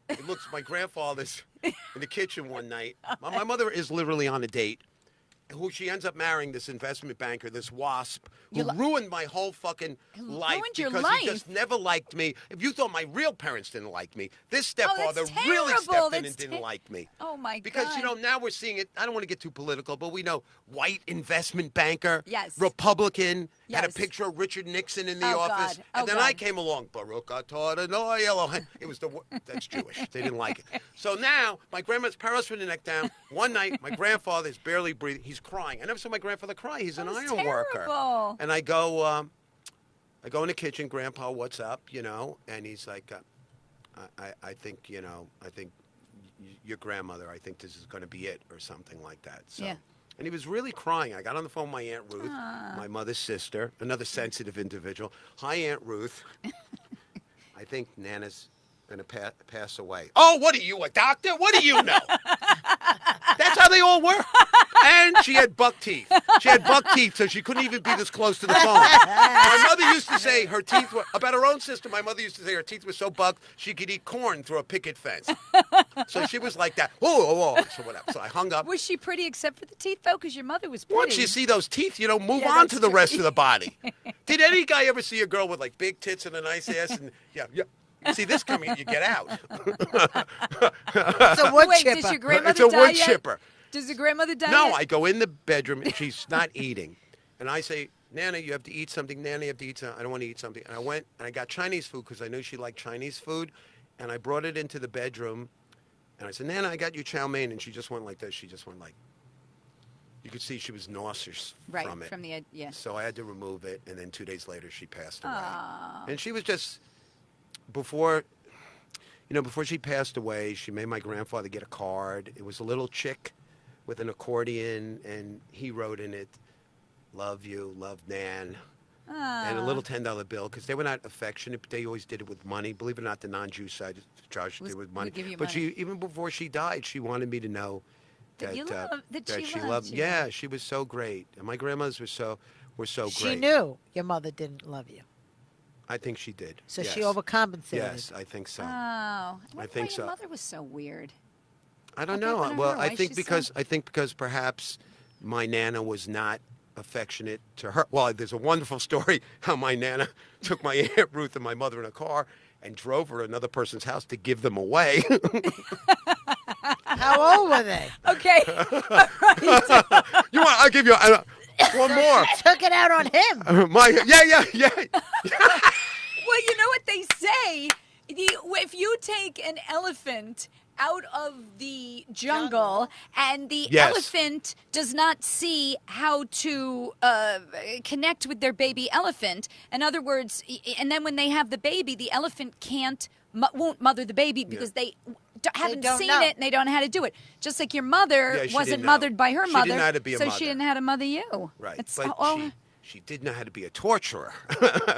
it looks my grandfather's in the kitchen one night. My mother is literally on a date. Who she ends up marrying this investment banker, this wasp, who ruined my whole fucking life ruined your because life? he just never liked me. If you thought my real parents didn't like me, this Oh, stepfather that's really terrible. stepped in That's and didn't like me. Oh, my Because God. now we're seeing it. I don't want to get too political, but we know white investment banker, Yes. Republican, had a Yes. picture of Richard Nixon in the Oh, office, God. Oh, and then I God. came along. Baruch atah Adonai Elohim. It was that's Jewish. They didn't like it. So now my grandma's paralyzed from the neck down. One night, my grandfather is barely breathing. He's crying. I never saw my grandfather cry. He's an That was iron worker. terrible. And I go in the kitchen. Grandpa, what's up? And he's like, I think I think your grandmother. I think this is going to be it, or something like that. So. Yeah. And he was really crying. I got on the phone with my Aunt Ruth, my mother's sister, another sensitive individual. Hi, Aunt Ruth. I think Nana's going to pass away. Oh, what are you, a doctor? What do you know? That's how they all were. And she had buck teeth. She had buck teeth, so she couldn't even be this close to the phone. My mother used to say her teeth were, about her own sister, my mother used to say her teeth were so bucked she could eat corn through a picket fence. So she was like that. Oh, so whatever. So I hung up. Was she pretty except for the teeth, though? Because your mother was pretty. Once you see those teeth, move Yeah, on that's to the true. rest of the body. Did any guy ever see a girl with like big tits and a nice ass? And yeah. You see this coming, you get out. It's a wood Wait, chipper. does your grandmother It's a die wood yet? chipper. Does the grandmother die No, yet? I go in the bedroom and she's not eating. And I say, Nana, you have to eat something. Nana, you have to eat something. I don't want to eat something. And I went and I got Chinese food because I knew she liked Chinese food. And I brought it into the bedroom. And I said, Nana, I got you chow mein. And she just went like this. She just went like, you could see she was nauseous Right, from it. from the, yeah. So I had to remove it. And then 2 days later, she passed away. Aw. And she was just, before she passed away, she made my grandfather get a card. It was a little chick with an accordion, and he wrote in it, love you, love Nan, and a little $10 bill, because they were not affectionate, but they always did it with money. Believe it or not, the non-Jew side of Josh did it with money. would give you But money. even before she died, she wanted me to know That that, you love- that she she loved loved. you. Yeah, she was so great. And my grandmothers were so great. She knew your mother didn't love you. I think she did. So yes. she overcompensated. Yes, I think so. Oh, I wonder think why so. your mother was so weird. I don't Okay, know. but I don't Well, know I why think she's so- because perhaps my Nana was not affectionate to her. Well, there's a wonderful story how my Nana took my Aunt Ruth and my mother in a car and drove her to another person's house to give them away. How old were they? Okay. You want? I'll give you one more. Took it out on him. Yeah. Well, you know what they say? If you take an elephant out of the jungle and the Yes. elephant does not see how to connect with their baby elephant, in other words, and then when they have the baby, the elephant won't mother the baby because they haven't don't seen know. it and they don't know how to do it. Just like your mother Yeah, she wasn't didn't know. mothered by her She mother, didn't know how to be a so mother. she didn't know how to mother you. Right. It's But all, she did know how to be a torturer.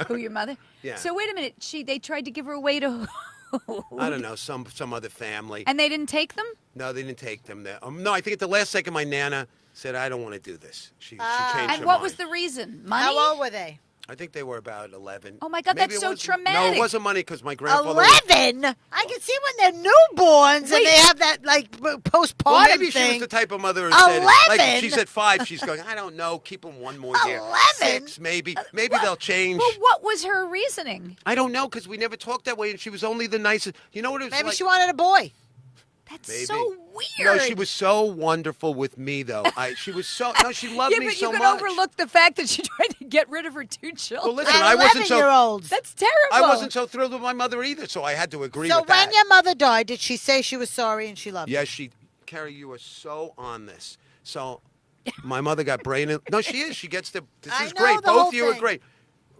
who your mother? Yeah. So wait a minute. They tried to give her away to who? I don't know, some other family. And they didn't take them? No, they didn't take them there. No, I think at the last second, my Nana said, "I don't want to do this." She changed And her what mind. was the reason? Money? How old were they? I think they were about 11. Oh, my God, Maybe that's it so wasn't- No, traumatic. it wasn't money because my grandfather. 11? I can see when they're newborns Wait. and they have that, like, postpartum Well, maybe she thing. was the type of mother who said, like, 11? she's at 5, she's going, I don't know, keep them one more year. 11? 6, maybe they'll change. Well, what was her reasoning? I don't know because we never talked that way, and she was only the nicest. You know what it was Maybe like? she wanted a boy. That's Maybe. so weird. No, she was so wonderful with me, though. She loved Yeah, me but so you can much. overlook the fact that she tried to get rid of her 2 children. Well, listen, And I wasn't so. 11-year-olds. That's terrible. I wasn't so thrilled with my mother either, so I had to agree So with when that. your mother died, did she say she was sorry and she loved you? Yes, Carrie, you are so on this. So, my mother got brain. No, she is. She gets the. This I is know great. the Both whole of you are thing. great.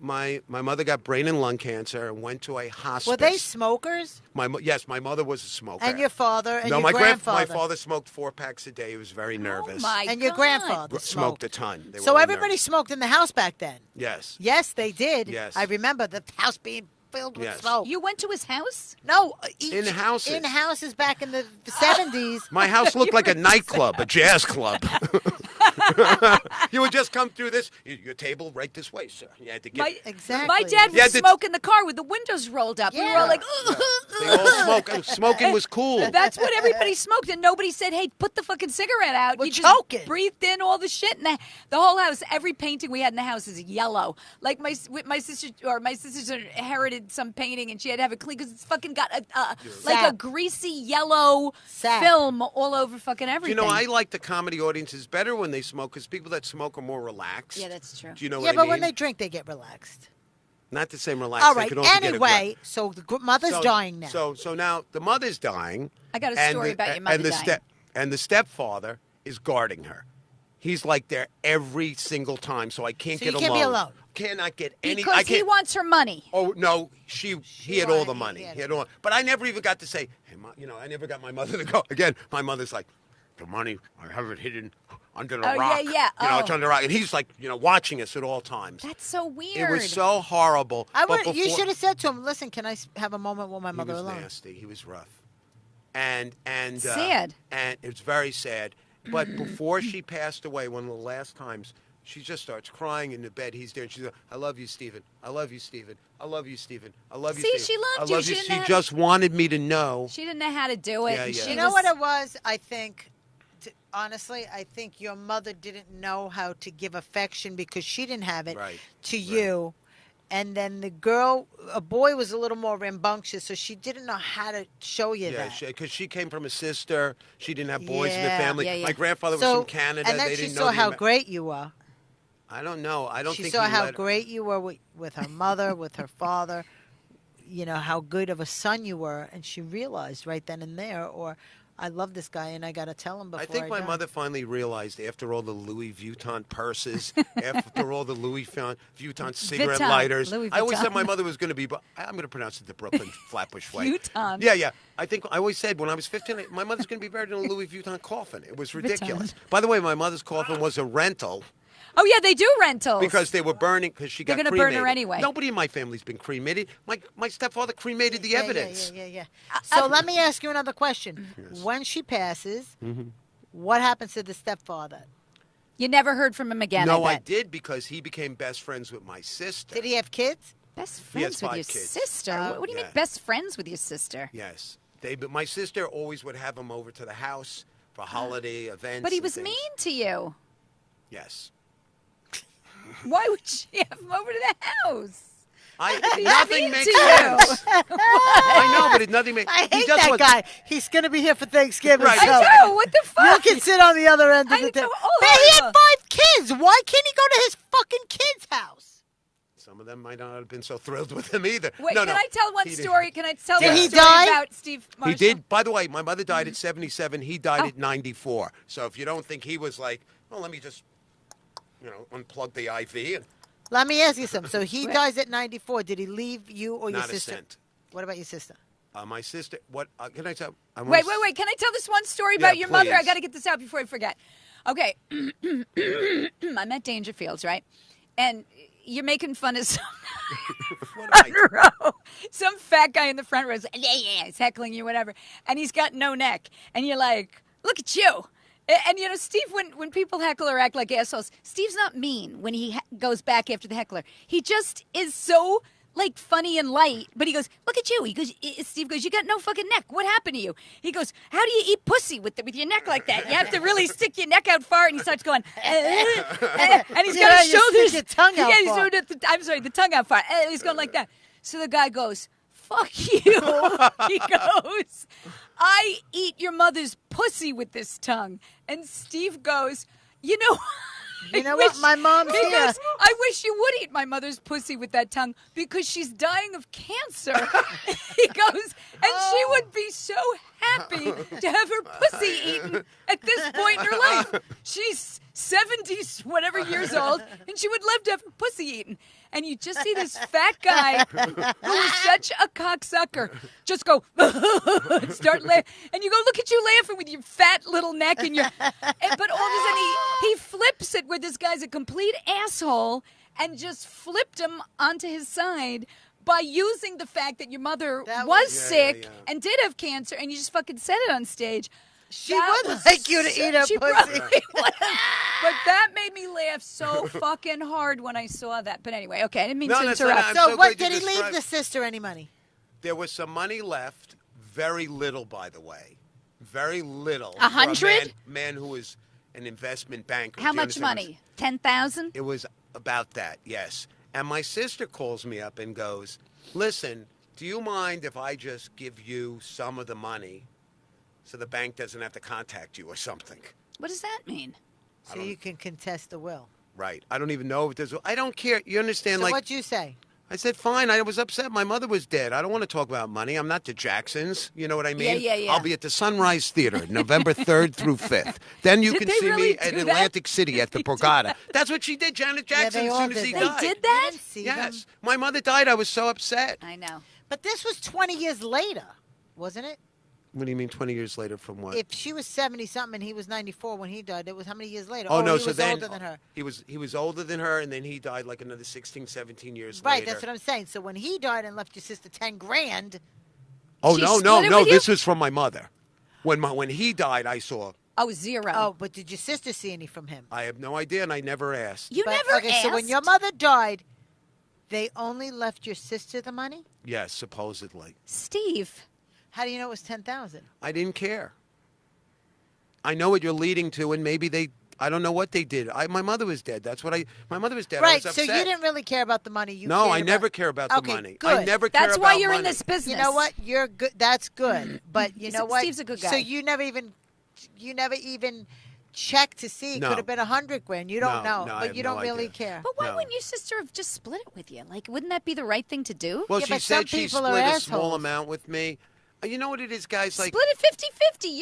My mother got brain and lung cancer and went to a hospice. Were they smokers? Yes, my mother was a smoker. And your father and no, your my grandfather? my father smoked 4 packs a day. He was very nervous. Oh, my And your God. grandfather Smoked a ton. They So were all everybody nervous. smoked in the house back then? Yes. Yes, they did. Yes. I remember the house being filled with Yes. smoke. You went to his house? No, In houses. In houses back in the 70s. My house looked like a nightclub, a jazz club. You would just come through this. Your table right this way, sir. You had to get. Exactly. My dad would Yeah, smoke in the car with the windows rolled up. We were all Yeah. like, They all smoke. And smoking was cool. That's what everybody smoked, and nobody said, "Hey, put the fucking cigarette out." We're You just choking. breathed in all the shit, and the whole house. Every painting we had in the house is yellow. Like my sisters inherited some painting, and she had to have it clean because it's fucking got like a Sap. greasy yellow Sap. film all over fucking everything. You know, I like the comedy audiences better when they smoke because people that smoke are more relaxed. Yeah, that's true. Do you know Yeah, what I but mean? when they drink, they get relaxed. Not the same relaxed. All They right. can also get Anyway, so the mother's So- dying now. So now the mother's dying. I got a and story the- about your mother and the dying. And the stepfather is guarding her. He's like there every single time, so I can't So get you can't be alone. Cannot get any. because I can't, he wants her money. Oh no, he had all the wanted- money. he had He had all, but I never even got to say, hey, I never got my mother to go. Again, my mother's like, the money, I have it hidden under the Oh, rock. yeah. It's under the rock. And he's like, watching us at all times. That's so weird. It was so horrible. You should have said to him, "Listen, can I have a moment with my mother He was alone?" nasty. He was rough. And Sad. And it's very sad. But before she passed away, one of the last times, she just starts crying in the bed. He's there, and she's like, "I love you, Stephen. I love you, Stephen. I love you, Stephen. I love you, See, Stephen. she loved I you. love She didn't She have- just wanted me to know." She didn't know how to do it. Yeah, and yeah. she You know was- what it was? I think, honestly, I think your mother didn't know how to give affection because she didn't have it Right, to right. you. And then a boy was a little more rambunctious, so she didn't know how to show you Yeah, that. because she came from a sister. She didn't have boys in the Yeah. family. Yeah, yeah. My grandfather was from Canada. And then they she didn't saw know how the great you were. I don't know. I don't She think saw he how let- great you were with her mother, with her father, how good of a son you were. And she realized right then and there, I love this guy and I got to tell him before I think my die. mother finally realized after all the Louis Vuitton purses, after all the Louis Vuitton cigarette Vuitton, lighters. Louis I always said Vuitton. my mother was going to be, but I'm going to pronounce it the Brooklyn Flatbush way. Vuitton. Yeah. I always said when I was 15, my mother's going to be buried in a Louis Vuitton coffin. It was ridiculous. By the way, my mother's coffin was a rental. Oh, yeah, they do rentals. Because they were burning, because she They're got gonna cremated. burn her anyway. Nobody in my family's been cremated. My stepfather cremated the evidence. Yeah. So let me ask you another question. When she passes, what happens to the stepfather? You never heard from him again, No, I I bet. did because he became best friends with my sister. Did he have kids? Best He has friends with 5 your kids. sister? What do you yeah. mean best friends with your sister? Yes. But my sister always would have him over to the house for holiday events. But he and was things. mean to you. Yes. Why would she have him over to the house? He's Nothing mean makes to you. sense. I know, but nothing makes I he hate just that was- guy. He's going to be here for Thanksgiving. Right, so I know. What the You fuck? can sit on the other end of I the table. know, all Man, he had horrible. 5 kids. Why can't he go to his fucking kid's house? Some of them might not have been so thrilled with him either. Wait, no, can no. I tell one He did- story? Can I tell Did one he story die? about Steve Marshall? He did. By the way, my mother died at 77. He died Oh. at 94. So if you don't think he was like, well, let me just, unplug the IV and Let me ask you something. So he dies at 94. Did he leave you or your not a sister? cent. What about your sister? My sister, what can I tell? I Wait. wanna Can I tell this one story about your mother? I please. got to get this out before I forget. Okay. I'm at Dangerfields, right? And you're making fun of some What did I do? row. Some fat guy in the front row is he's heckling you, whatever. And he's got no neck. And you're like, look at you. And Steve, when people heckle or act like assholes, Steve's not mean when he goes back after the heckler. He just is so funny and light, but he goes, look at you. He goes, Steve goes, you got no fucking neck. What happened to you? He goes, how do you eat pussy with your neck like that? You have to really stick your neck out far. And he starts going, and he's got Yeah, his you shoulders. stick your tongue out yeah, he's far. doing I'm sorry, the tongue out far. He's going like that. So the guy goes, fuck you. He goes, I eat your mother's pussy with this tongue. And Steve goes, you know what? My mom's he here. goes, I wish you would eat my mother's pussy with that tongue because she's dying of cancer. He goes, and she would be so happy to have her pussy eaten at this point in her life. She's 70 whatever years old, and she would love to have her pussy eaten. And you just see this fat guy who is such a cocksucker just go start laughing, and you go, look at you laughing with your fat little neck and your. But all of a sudden he flips it where this guy's a complete asshole and just flipped him onto his side by using the fact that your mother That was was- Yeah, sick yeah. and did have cancer, and you just fucking said it on stage. She That would was like you to so- eat her she pussy. probably would. But that made me laugh so fucking hard when I saw that. But anyway, okay, I didn't mean No, to that's interrupt. I'm So, so what glad you did he leave described- the sister any money? There was some money left. Very little, by the way. Very little. 100? For a man who was an investment banker. How Do you much understand? money? 10,000? It was about that, yes. And my sister calls me up and goes, listen, do you mind if I just give you some of the money so the bank doesn't have to contact you or something? What does that mean? So you can contest the will. Right. I don't even know if there's... I don't care. You understand? So like, what'd you say? I said, fine. I was upset. My mother was dead. I don't want to talk about money. I'm not the Jacksons. You know what I mean? Yeah. I'll be at the Sunrise Theater November 3rd through 5th. Then you Did can they see really me do at that? Atlantic City at the Borgata. That's what she did, Janet Jackson, they as all soon as did he that. died. They did You that? didn't see Yes. them. My mother died. I was so upset. I know. But this was 20 years later, wasn't it? What do you mean 20 years later from what? If she was 70 something and he was 94 when he died, it was how many years later? Oh, no, he so was then older than her. He was older than her, and then he died like another 16, 17 years Right, later. that's what I'm saying. So when he died and left your sister 10 grand, Oh, She no, split it with you? this was from my mother. When he died, I saw. Oh, zero. oh, but did your sister see any from him? I have no idea, and I never asked. You But- never okay, asked. so when your mother died, they only left your sister the money? Yes, supposedly. Steve. How do you know it was 10,000? I didn't care. I know what you're leading to, and maybe I don't know what they did. My mother was dead. My mother was dead. I Right, was so upset. you didn't really care about the money. You No, cared I about- never care about the Okay, money. good. I never care That's about why you're in money. this business. You know what? You're good. That's good. But you know what? Steve's a good guy. So you never even checked to see. It No. could have been 100 grand. You don't No, know, no, I but have you no don't really idea. care. But why No. wouldn't your sister have just split it with you? Like, wouldn't that be the right thing to do? Well, Yeah, she but some said she people split are a small assholes. amount with me. You know what it is, guys? Like, Split it 50-50.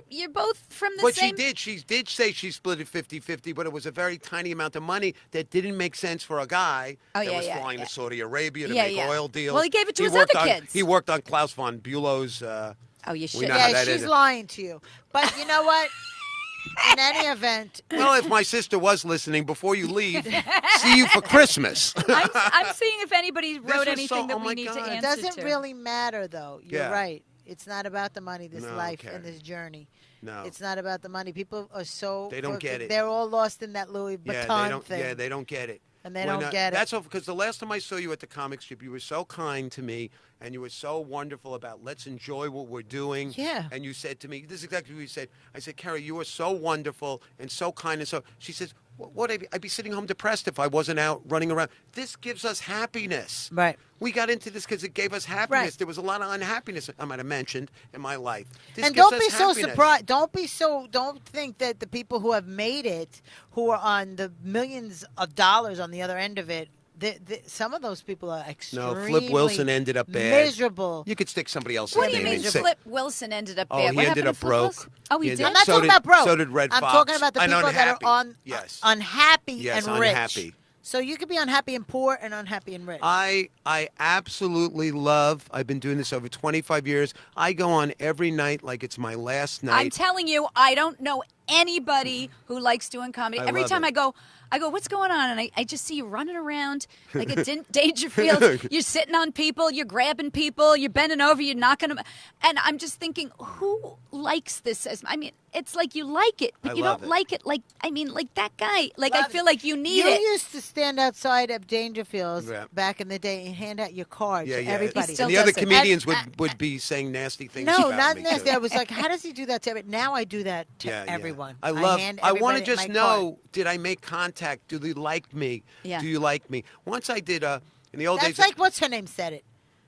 You're both from the but same. she did say she split it 50-50, but it was a very tiny amount of money that didn't make sense for a guy Oh, that yeah, was yeah, flying yeah. to Saudi Arabia to Yeah, make yeah. oil deals. Well, he gave it to his worked other on- kids. He worked on Klaus von Bülow's. Oh, you We should. know how Yeah, that she's ended. lying to you. But you know what? In any event, Well, if my sister was listening, before you leave, see you for Christmas. I'm seeing if anybody This wrote was anything so- that oh we my need God. to It it answer doesn't to. really matter, though. You're Yeah. right. It's not about the money, this No, I don't life care. and this journey. No. It's not about the money. People are so They don't get it. They're all lost in that Louis Yeah, Vuitton they don't. thing. Yeah, they don't get it. And they don't get it. That's all because the last time I saw you at the comic strip, you were so kind to me, and you were so wonderful about let's enjoy what we're doing. Yeah. And you said to me, this is exactly what you said. I said, Carrie, you are so wonderful and so kind and so. She says, what? I'd be sitting home depressed if I wasn't out running around. This gives us happiness. Right. We got into this because it gave us happiness. Right. There was a lot of unhappiness I might have mentioned in my life. This And gives don't be us so happiness. surprised. Don't think that the people who have made it, who are on the millions of dollars on the other end of it, some of those people are No, extremely Flip Wilson ended up bad. miserable. You could stick somebody else's What do you name mean in. miserable. Flip Wilson ended up Oh, bad? he What ended happened up to Flip broke. Wilson? Oh, he He did? I'm not So talking did- about broke. so did Red I'm Fox. talking about the And people that unhappy. are on Yes. unhappy Yes, and rich. unhappy. So you could be unhappy and poor and unhappy and rich. I absolutely love. I've been doing this over 25 years. I go on every night like it's my last night. I'm telling you, I don't know anybody who likes doing comedy. I Every love time it. I go, what's going on? And I just see you running around like a Dangerfield. You're sitting on people, you're grabbing people, you're bending over, you're knocking them. And I'm just thinking, who likes this? I mean, it's like you like it, but I you love don't it. like it like that guy. Like, I Love feel it. like you need you it. used to stand outside of Dangerfield's Yeah. back in the day and hand out your cards yeah, to yeah. everybody. still And the other does it. comedians And- would be saying nasty things No, about not me nasty. too. I was like, how does he do that to everybody? Now I do that to Yeah, yeah. everyone. I love. hand I want to everybody just my know: card. did I make contact? Do they like me? Yeah. Do you like me? Once I did. In the old That's days, like, what's her name said it?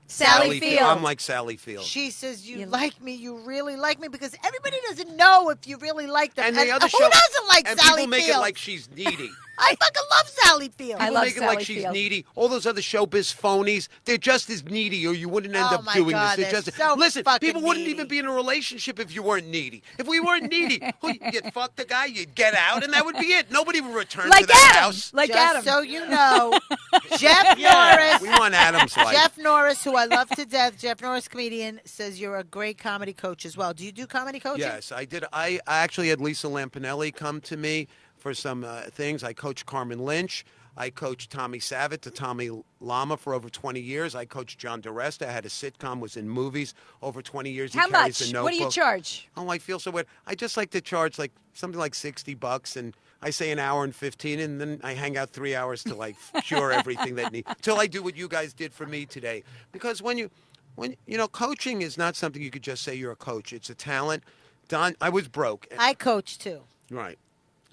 Sally Field. I'm like Sally Field. She says, you You- like me, you really like me, because everybody doesn't know if you really like them. And the other who show, doesn't like and Sally people make Field? it like she's needy. I fucking love Sally Field. I People love make it like Sally she's Field. needy. All those other showbiz phonies, they're just as needy, or you wouldn't end Oh up my doing God, this. they're Just so listen. fucking People wouldn't needy. even be in a relationship if you weren't needy. If we weren't needy, you'd fuck the guy, you'd get out, and that would be it. Nobody would return Like to that Adam. house. Like Just Adam. so you know, Jeff Yeah, Norris. we want Adam's life. Jeff Norris, who I love to death, Jeff Norris, comedian, says you're a great comedy coach as well. Do you do comedy coaching? Yes, I did. I actually had Lisa Lampanelli come to me for some things. I coached Carmen Lynch. I coached Tommy Savit to Tommy Lama for over 20 years. I coached John DeResta. I had a sitcom, was in movies over 20 years. He How carries much? The What do you Notebook. charge? Oh, I feel so weird. I just like to charge like something like $60, and I say an hour and 15, and then I hang out 3 hours to like cure everything that need till I do what you guys did for me today. Because when you know, coaching is not something you could just say you're a coach. It's a talent. Don, I was broke. I coach too. Right.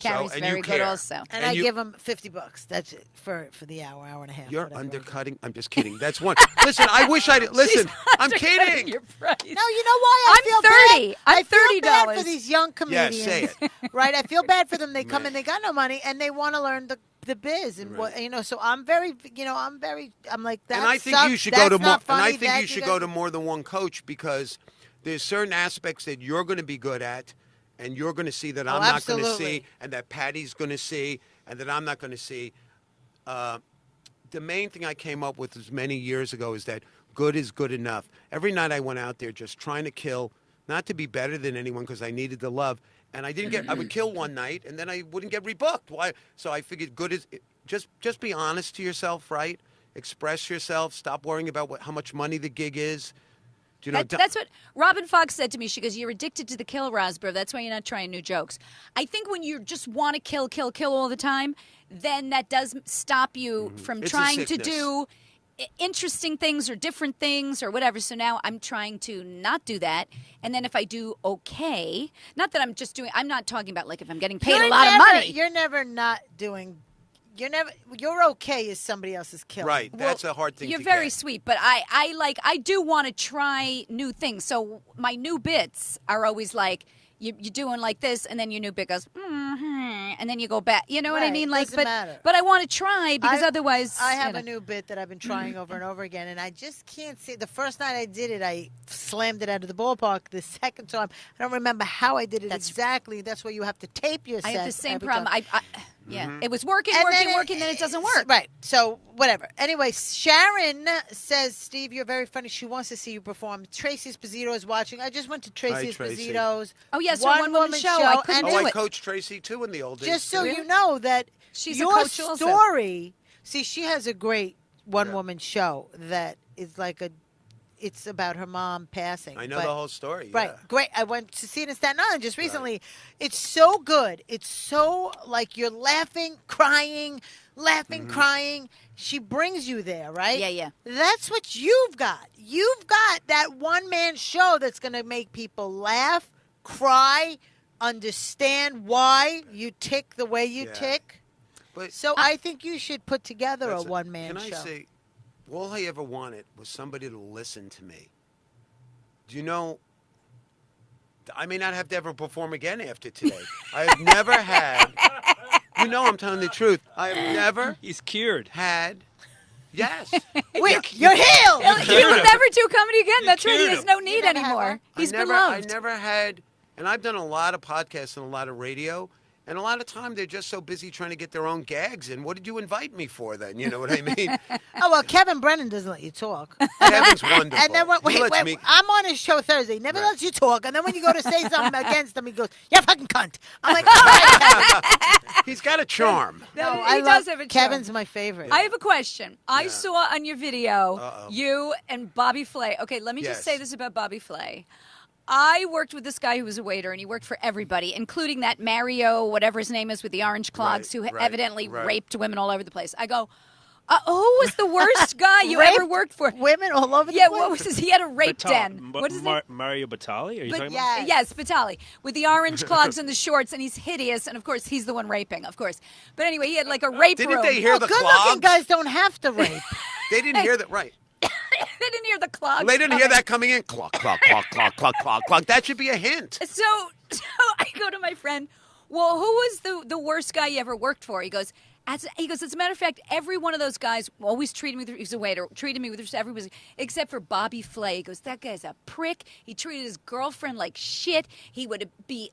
Carrie's and very you good care. also. And I you- give him $50. That's it for the hour and a half. You're whatever I do. undercutting. I'm just kidding. That's one. Listen, I wish I did. Listen, I'm kidding. Your price. No, you know why I I'm feel 30. bad? I'm I feel bad $30. for these young Yeah, comedians. say it. Right? I feel bad for them. They come Right. in, they got no money, and they want to learn the biz, and what Right. you know. So I'm very, I'm like that. And I think sucks. you should go That's to more. not And I funny. think That you should gotta- go to more than one coach because there's certain aspects that you're going to be good at, and you're going to see that I'm not going to absolutely. see, and that Patty's going to see, and that I'm not going to see. The main thing I came up with many years ago is that good is good enough. Every night I went out there just trying to kill, not to be better than anyone because I needed the love. And I didn't get. I would kill one night, and then I wouldn't get rebooked. Why? So I figured good is just be honest to yourself, right? Express yourself. Stop worrying about how much money the gig is. Do you know? That's what Robin Fox said to me. She goes, "You're addicted to the kill, Rosberg. That's why you're not trying new jokes." I think when you just want to kill all the time, then that does stop you from It's a trying to sickness. do interesting things or different things or whatever. So now I'm trying to not do that. And then if I do okay, not that I'm just doing, I'm not talking about like if I'm getting paid a lot of money. You're never not doing. You're okay is somebody else's kill. Right. That's a hard thing You're to very get. sweet, but I do want to try new things. So my new bits are always like you're doing like this, and then your new bit goes, and then you go back. You know what I Right, mean? Like, doesn't matter. but I want to try because otherwise, I have you a know. new bit that I've been trying over and over again, and I just can't see. The first night I did it, I slammed it out of the ballpark. The second time, I don't remember how I did it exactly. That's why you have to tape your I set. have the same every problem. time. Yeah, it was working, And then it doesn't work. Right. So, whatever. Anyway, Sharon says, Steve, you're very funny. She wants to see you perform. Tracy Esposito is watching. I just went to Tracy Tracy. Esposito's Oh, yes, her one-woman show. I couldn't and do Oh, it. I coached Tracy too in the old days. just so Really? you know that She's a your coach also. story. See, she has a great one-woman show that is like it's about her mom passing. I know but- the whole story. Right, Yeah. great. I went to see it in Staten Island just recently. It's so good. It's so like you're laughing, crying, crying. She brings you there, right? Yeah, yeah. That's what you've got. You've got that one-man show that's going to make people laugh, cry, understand why you tick the way you Yeah. tick. But So I think you should put together a that's one-man Can show. I say, all I ever wanted was somebody to listen to me. Do you know? I may not have to ever perform again after today. I have never had. You know, I'm telling the truth. I have never He's cured. had. Yes. Wait, you're healed. He will never do comedy again. That's right. He cured has him. no need never had anymore. one? He's I beloved. never had, and I've done a lot of podcasts and a lot of radio, and a lot of time they're just so busy trying to get their own gags in. What did you invite me for then? You know what I mean? Oh, well, Kevin Brennan doesn't let you talk. Kevin's wonderful. And then He wait, lets me- I'm on his show Thursday. He never Right. lets you talk. And then when you go to say something against him, he goes, "You fucking cunt." I'm like, all right, Kevin. He's got a charm. No, No, he I does love have a charm. Kevin's my favorite. I have a question. I Yeah. saw on your video you and Bobby Flay. Okay, let me just Yes. say this about Bobby Flay. I worked with this guy who was a waiter, and he worked for everybody, including that Mario, whatever his name is, with the orange clogs, Right, who right, evidently right. raped women all over the place. I go, who was the worst guy you ever Raped worked for? Women all over the Yeah, place. what was his? He had a rape den. Ma- What is Ma- it? Mario Batali? Are you But talking about? Yes. yes, Batali, with the orange clogs and the shorts, and he's hideous, and of course he's the one raping, of course. But anyway, he had like a rape Didn't room. they hear Well, the good-looking clogs? guys don't have to rape. They didn't hear that. Right. They didn't hear the clogs. They didn't hear coming. that coming in. Clock, clock, clock, clock, clock, clock, clock. That should be a hint. So I go to my friend. Well, who was the worst guy you ever worked for? He goes. As a matter of fact, every one of those guys always treated me. He was a waiter. Treated me with respect. Everybody, except for Bobby Flay. He goes, that guy's a prick. He treated his girlfriend like shit. He would be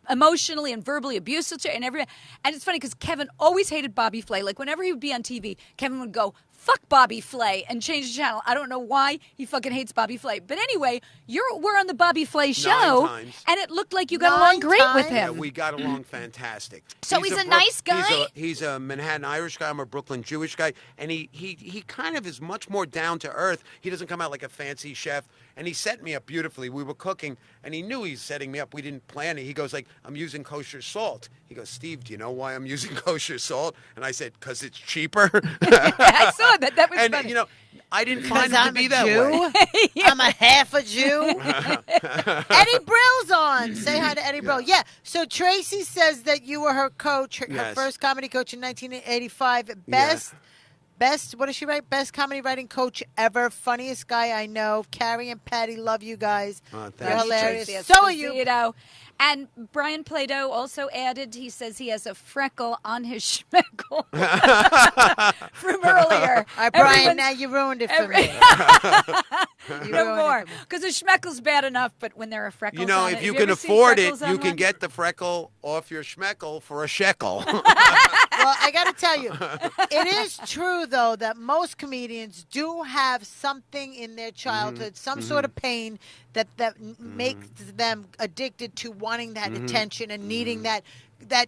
emotionally and verbally abusive to her, and it's funny because Kevin always hated Bobby Flay. Like whenever he would be on TV, Kevin would go, "Fuck Bobby Flay," and change the channel. I don't know why he fucking hates Bobby Flay. But anyway, we're on the Bobby Flay show, times. and it looked like you got along 9 great with times? Yeah, him. we got along fantastic. So he's a nice guy? He's a Manhattan Irish guy. I'm a Brooklyn Jewish guy, and he kind of is much more down to earth. He doesn't come out like a fancy chef, and he set me up beautifully. We were cooking, and he knew he's setting me up. We didn't plan it. He goes like, "I'm using kosher salt." He goes, "Steve, do you know why I'm using kosher salt?" And I said, "'Cause it's cheaper." I saw that. That was and funny. you know, I didn't find Because it to I'm be a that Jew. way. I'm a half a Jew. Eddie Brill's on. Say hi to Eddie Brill. Yeah. So Tracy says that you were her coach, her Yes. first comedy coach in 1985. Best, what does she write? Best comedy writing coach ever. Funniest guy I know. Carrie and Patty love you guys. Oh, thank You're you, hilarious. Tracy So are you. Esposito. And Brian Plato also added, he says he has a freckle on his schmeckle from earlier. All right, Brian, Everyone's- now you ruined it for every- me. You No ruined it more. for me. Because the schmeckle's bad enough, but when there are freckles You know, on if it, you have can ever seen afford it, freckles on you can one? get the freckle off your schmeckle for a shekel. Well, I got to tell you, it is true though that most comedians do have something in their childhood, some sort of pain that makes them addicted to wanting that attention and needing that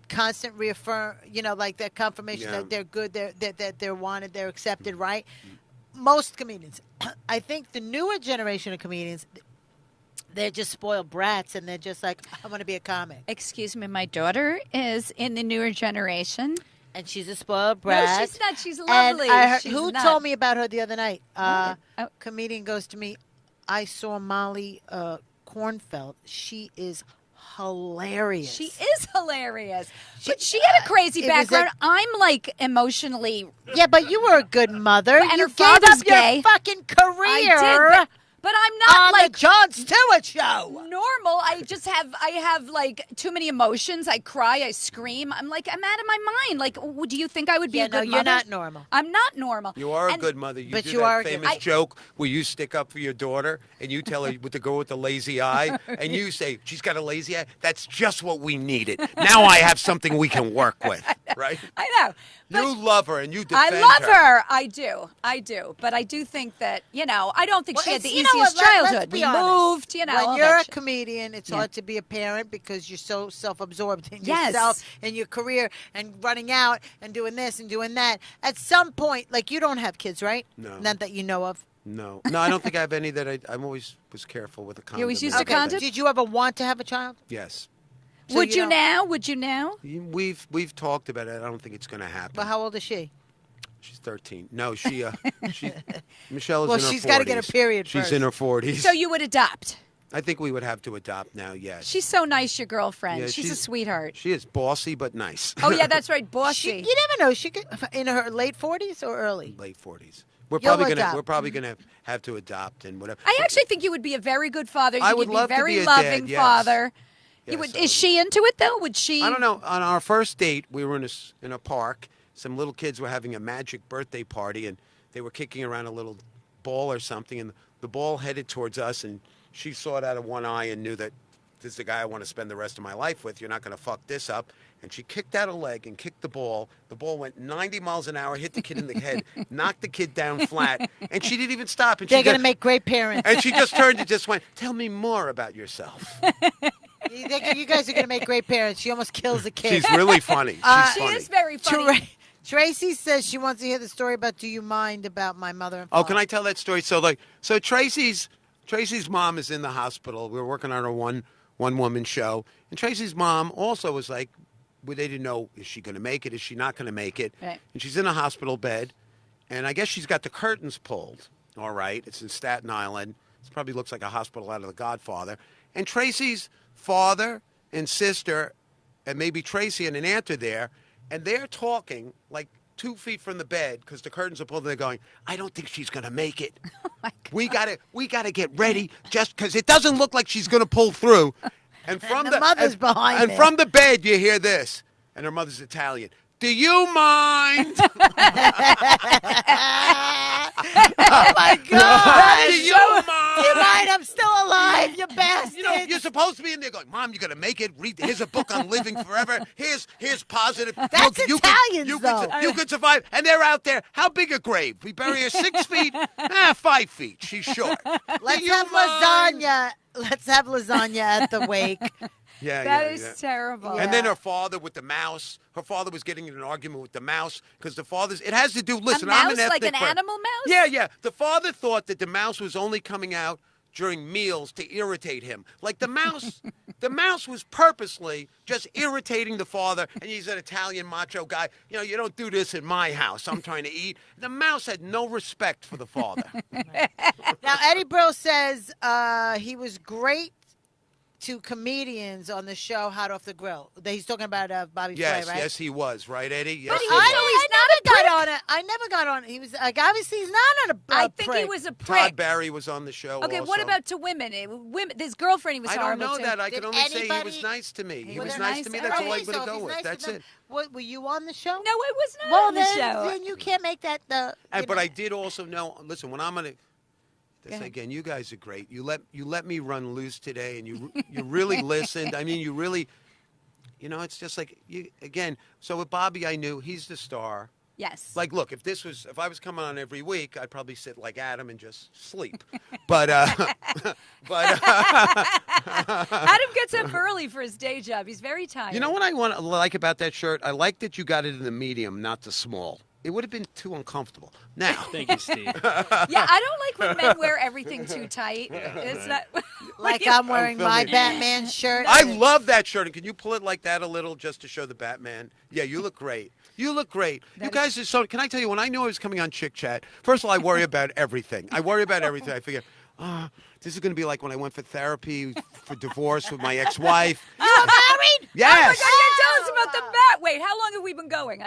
constant reaffirm, like that confirmation Yeah. that they're good, that they're wanted, they're accepted, right? Most comedians, I think the newer generation of comedians, they're just spoiled brats, and they're just like, I want to be a comic. Excuse me, my daughter is in the newer generation. And she's a spoiled brat. No, she's not. She's And lovely. I heard, She's who not. told me about her the other night? Oh. Comedian goes to me, I saw Molly Kornfeld. She is hilarious. She is hilarious. But she had a crazy it was background. I'm like emotionally. Yeah, but you were a good mother. And you her gave father's up your gay. fucking career I did. But I'm not on like the Jon Stewart show. normal. I have like too many emotions. I cry. I scream. I'm out of my mind. Like, do you think I would be a good you're mother? not normal. I'm not normal. You are a And- good mother. You But do you that are a good- famous joke where you stick up for your daughter and you tell her with the girl with the lazy eye, and you say, she's got a lazy eye. That's just what we needed. Now I have something we can work with, right? I know. But You love her and you defend I love her. I do. But I do think that, I don't think Well, she had the it's- you know easiest what, let's childhood. be We honest. moved, When all you're that a shit. comedian, it's Yeah. hard to be a parent because you're so self-absorbed in Yes. yourself and your career and running out and doing this and doing that. At some point, like you don't have kids, right? No. Not that you know of. No, I don't think I have any that I'm always was careful with a condom. always used and a everything. condom? Did you ever want to have a child? Yes. So Would you don't- now? Would you now? We've talked about it. I don't think it's going to happen. Well, how old is she? She's 13. No, she Michelle is Well, in her 40s. she's gotta get her period She's first. in her 40s. So you would adopt. I think we would have to adopt now, yes. She's so nice, your girlfriend. Yeah, she's a sweetheart. She is bossy but nice. Oh, yeah, that's right. She, Bossy. you never know. She could in her late 40s or early. Late 40s. We're You'll probably adopt. gonna have to adopt and whatever. I actually think you would be a very good father. I You would would love be to very be a loving dad, yes. father. Yes, You would, I is would. she into it though? Would she? I don't know. On our first date, we were in a park. Some little kids were having a magic birthday party, and they were kicking around a little ball or something, and the ball headed towards us, and she saw it out of one eye and knew that this is the guy I want to spend the rest of my life with. You're not going to fuck this up. And she kicked out a leg and kicked the ball. The ball went 90 miles an hour, hit the kid in the head, knocked the kid down flat, and she didn't even stop. And They're she going to just- make great parents. And she just turned and just went, "Tell me more about yourself." You guys are going to make great parents. She almost kills a kid. She's really funny. She's She funny. is very funny. Tracy says she wants to hear the story about "Do you mind" about my mother and Oh, father. can I tell that story? So Tracy's mom is in the hospital. We were working on her one woman show, and Tracy's mom also was like, well, they didn't know, is she going to make it? Is she not going to make it? Right. And she's in a hospital bed, and I guess she's got the curtains pulled. All right, it's in Staten Island. It probably looks like a hospital out of The Godfather. And Tracy's father and sister, and maybe Tracy and an aunt are there, and they're talking like 2 feet from the bed because the curtains are pulled. And they're going, "I don't think she's going to make it. We gotta get ready just because it doesn't look like she's going to pull through." And from the mother's behind and it. from the bed you hear this, and her mother's Italian. "Do you mind?" Oh my God! Do you mind? You mind? I'm still alive, you bastard! You know, you're supposed to be in there going, "Mom, you're gonna make it. Here's a book on living forever. Here's positive. That's Italians, though. You could survive." And they're out there. How big a grave? We bury her 6 feet. 5 feet. She's short. Let's Do you have mind? lasagna. Let's have lasagna at the wake. Yeah, That yeah, is yeah. terrible. And then her father with the mouse. Her father was getting in an argument with the mouse because the father's. It has to do. Listen, a I'm mouse, an like ethnic an person. animal mouse? Yeah, yeah. The father thought that the mouse was only coming out during meals to irritate him. Like the mouse was purposely just irritating the father. And he's an Italian macho guy. You know, you don't do this in my house. I'm trying to eat. The mouse had no respect for the father. Now, Eddie Brill says he was great to comedians on the show Hot Off the Grill. He's talking about Bobby Yes, Flay, right? yes, he was. Right, Eddie? Yes, But he he- was. he's not a never got on it. I never got on it. He was like, obviously he's not on a I think he prick. was a Todd prick. Barry was on the show. Okay, also. what about to women? Women, his girlfriend, he was I don't horrible know to. that. I Did can only say he anybody- was nice to me. He Was was nice? nice to me. Okay, That's all I'm so going if to go he's with. nice to That's them- it. Were you on the show? No, I was not Well, on the then, show. then you can't make that. But I did also know. Listen, when I'm gonna, Go ahead. Again, you guys are great. You let me run loose today, and you really listened. I mean, you really, it's just like you again. So with Bobby, I knew he's the star. Yes. Like, look, if I was coming on every week, I'd probably sit like Adam and just sleep. But Adam gets up early for his day job. He's very tired. you know what I like about that shirt? I like that you got it in the medium, not the small. It would have been too uncomfortable. Now, Thank you, Steve. Yeah, I don't like when men wear everything too tight. It's not Like I'm wearing my filming. Batman shirt. I love that shirt. And can you pull it like that a little just to show the Batman? Yeah, you look great. You look great. You guys are so. Can I tell you, when I knew I was coming on Chick Chat, first of all, I worry about everything. I figure, this is going to be like when I went for therapy for divorce with my ex-wife. You were married? Yes. Oh my God, you tell us about the bat. Wait, how long have we been going?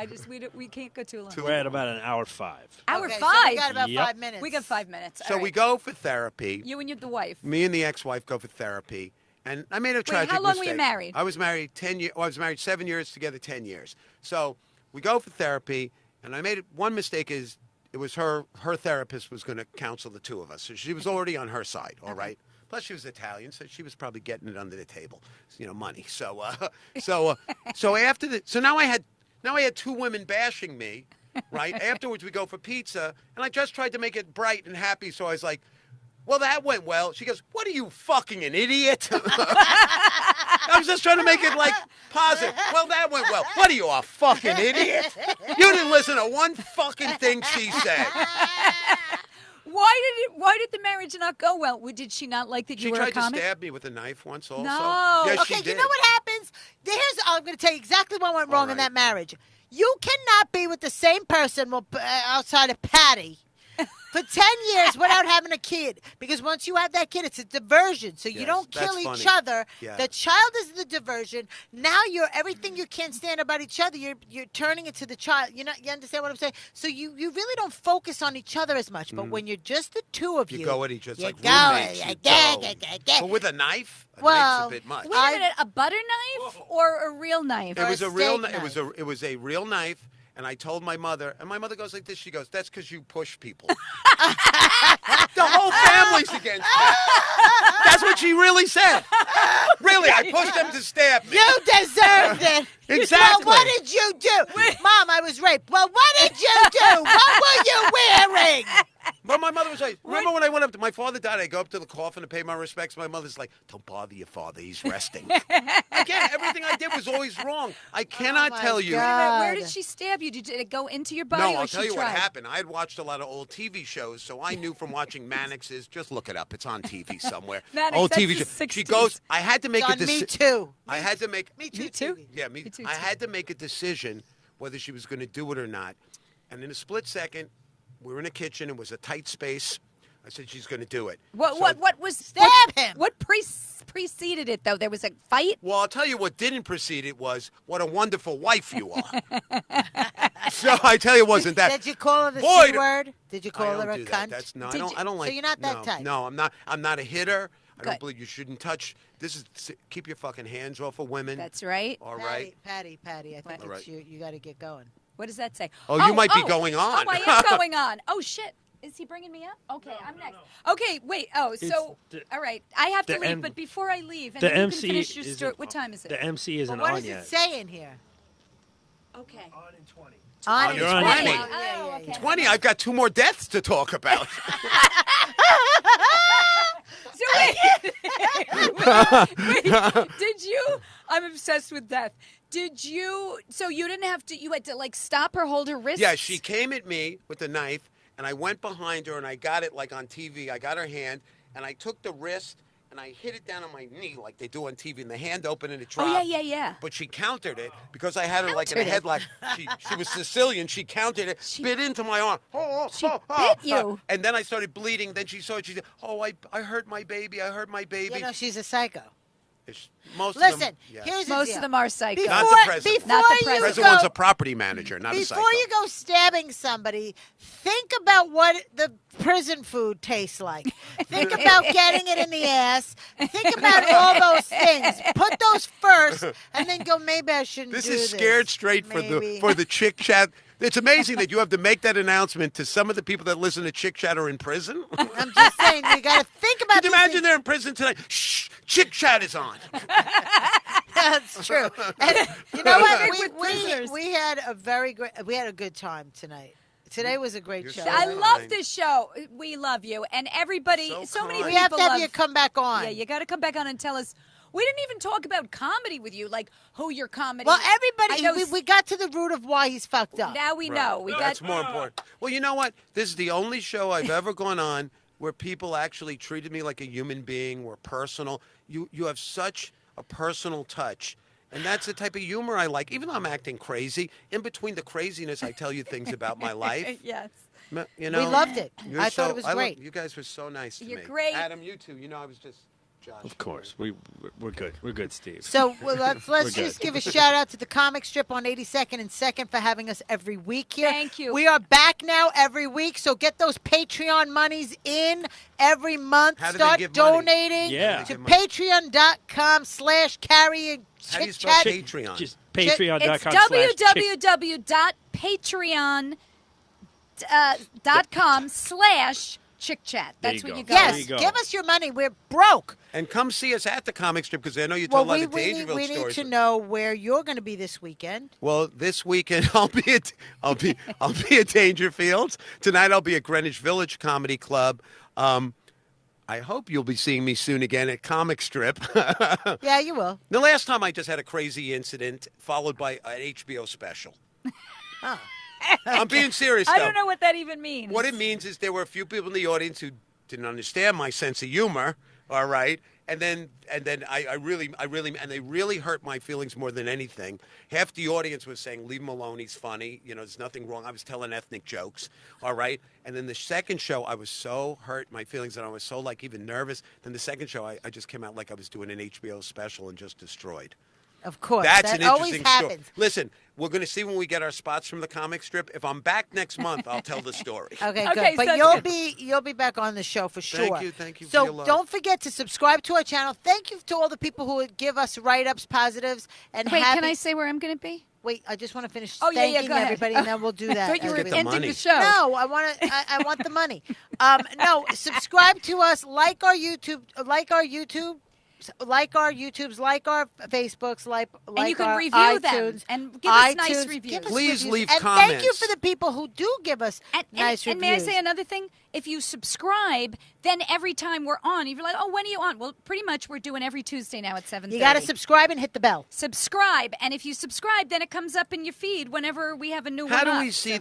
We can't go too long. We're at about an hour 5. Hour Okay, 5. So we got about Yep. 5 minutes. We got 5 minutes. So All we right. go for therapy. You and the wife. Me and the ex-wife go for therapy. And I made a tragic how long were mistake. you married? I was married 10 years. Well, I was married 7 years, together 10 years. So we go for therapy, and I made one mistake is it was her therapist was going to counsel the two of us. So she was already on her side, all right? Plus she was Italian, so she was probably getting it under the table, money. So now I had two women bashing me, right? Afterwards we go for pizza, and I just tried to make it bright and happy, so I was like, well, that went well. She goes, what are you, fucking an idiot? I was just trying to make it, like, positive. Well, that went well. What are you, a fucking idiot? You didn't listen to one fucking thing she said. Why did the marriage not go well? Did she not like that you She were a tried to comic? stab me with a knife once also. No. Yes, Okay, she you did. know what happens? I'm going to tell you exactly what went wrong in right. that marriage. You cannot be with the same person outside of Patty for 10 years without having a kid. Because once you have that kid, it's a diversion. So you Yes, don't that's kill each funny. other. Yeah. The child is the diversion. Now everything you can't stand about each other, you're turning it to the child. You understand what I'm saying? So you really don't focus on each other as much. But when you're just the two of you, You go at each other you like go, roommates. You go. But with a knife? A Well, knife's a bit much. Wait a minute, a butter knife or a real knife? It was a a real steak knife. It was a real knife, and I told my mother, and my mother goes like this. She goes, "That's because you push people." The whole family's against me. That's what she really said. Really, I pushed them to stab me. You deserved it. Exactly. Well, what did you do? Mom, I was raped. Well, what did you do? What were you wearing? But my mother was like, remember when I went up to my father died, I go up to the coffin to pay my respects. My mother's like, don't bother your father, he's resting. Again, everything I did was always wrong. I cannot my tell you. God. Where did she stab you? Did it go into your body No, or I'll she tell you tried? what happened. I had watched a lot of old TV shows, so I knew from watching Mannix's. Just look it up; it's on TV somewhere. Mannix, old that's TV the show. 60s. She goes. I had to make It's a on Me decision. Too. I had to make. Me Too. Me Too? TV. Yeah, me. Me too, I too. had to make a decision whether she was going to do it or not. And in a split second, we were in a kitchen. It was a tight space. I said she's going to do it. What was Stab what, him. What preceded it though? There was a fight. Well, I'll tell you what didn't precede it was what a wonderful wife you are. So I tell you, it wasn't that. Did you call her the Boy, C word? Did you I call don't her a do cunt? that. That's no. I Did don't. you- I don't So like. you're not that no, type? No, I'm not. I'm not a hitter. I don't Good. believe you shouldn't touch. This is keep your fucking hands off of women. That's right. all right. Patty, I think What? it's All right. you got to get going. What does that say? Oh, you might be going on. Oh, I am going on. Oh shit. Is he bringing me up? Okay, I'm next. Okay, wait. Oh, so all right. I have to the leave, M- but before I leave, and The then you MC can finish your isn't story. What time is it? The MC But isn't what on does yet. it say in here? Okay. On You're it. on 20. 20. Oh, okay. 20. I've got 2 more deaths to talk about. So wait, did you? I'm obsessed with death. Did you? So you didn't have to. You had to like stop her, hold her wrist. Yeah, she came at me with a knife, and I went behind her, and I got it like on TV. I got her hand, and I took the wrist, and I hit it down on my knee like they do on TV, and the hand opened and it dropped. Oh yeah. But she countered it because I had her like in a Countered it. headlock. She was Sicilian. She countered it, bit into my arm. She bit you. And then I started bleeding. Then she saw it. She said, "Oh, I hurt my baby. I hurt my baby." You know, she's a psycho. Most of Listen, them, yes. here's the Most deal. of them are psycho. Not the president. Not the you president. President go, one's a property manager, not a psycho. before you go stabbing somebody, think about what the prison food tastes like. Think about getting it in the ass. Think about all those things. Put those first, and then go. Maybe I shouldn't This do is Scared Straight Maybe. for the Chick Chat. It's amazing that you have to make that announcement to some of the people that listen to Chick Chat are in prison. I'm just saying, you got to think about. Could you these imagine things. they're in prison tonight? Shh, Chick Chat is on. That's true. And you know what? With prisoners. We had a very great. We had a good time tonight. Today was a great You're show. so I kind. love this show. We love you. And everybody, So so many kind. we people have to have love you come back on. Yeah, you got to come back on and tell us. We didn't even talk about comedy with you, like who your comedy. Well, I everybody, know we got to the root of why he's fucked up. now we know. We got That's more important. Well, you know what? This is the only show I've ever gone on where people actually treated me like a human being, were personal. You have such a personal touch. And that's the type of humor I like. Even though I'm acting crazy, in between the craziness, I tell you things about my life. yes. You know, We loved it. You're I thought it was great. You guys were so nice to You're me. great. Adam, you too. You know, I was just Josh. Of course, we're good. We're good, Steve. So let's We're just good. give a shout out to the Comic Strip on 82nd and 2nd for having us every week here. Thank you. We are back now every week, so get those Patreon monies in every month. How do they Start give money? donating Yeah. to How do they patreon.com/carry and How do you chit spell chat. Patreon? Just It's www.patreon.com/chickchat. There That's you what you go. got. There Yes, you go. give us your money. We're broke. And come see us at the Comic Strip because I know you Well, told a lot we of need, Dangerfield we need stories. to know where you're going to be this weekend. Well, this weekend I'll be at Dangerfield. Tonight I'll be at Greenwich Village Comedy Club. I hope you'll be seeing me soon again at Comic Strip. Yeah, you will. The last time I just had a crazy incident followed by an HBO special. Oh. I'm being serious, though. I don't know what that even means. What it means is there were a few people in the audience who didn't understand my sense of humor. All right, and then I really, and they really hurt my feelings more than anything. Half the audience was saying, "Leave him alone. He's funny. You know, there's nothing wrong." I was telling ethnic jokes. All right, and then the second show, I was so hurt my feelings, and I was so like even nervous. Then the second show, I just came out like I was doing an HBO special and just destroyed. Of course. That's that an always interesting story. happens. Listen, we're going to see when we get our spots from the Comic Strip. If I'm back next month, I'll tell the story. Okay, Okay, good. But so- you'll be back on the show for sure. Thank you for So your love. don't forget to subscribe to our channel. Thank you to all the people who would give us write-ups, positives, and Wait, happy. can I say where I'm going to be? Wait, I just want to finish Oh, yeah, thanking go ahead. everybody, and then we'll do that. I thought you were Get the ending money. the show. No, I want to. I want the money. No, subscribe to us. Like our YouTubes, like our YouTubes, like our Facebooks, like And you can our review iTunes, them and give us nice iTunes. reviews. Give us Please reviews. leave and thank you comments. for the people who do give us nice and reviews. may I say another thing? If you subscribe, then every time we're on, if you're like, oh, when are you on? Well, pretty much we're doing every Tuesday now at 7:30. You got to subscribe and hit the bell. Subscribe, and if you subscribe, then it comes up in your feed whenever we have a new How one do we up. see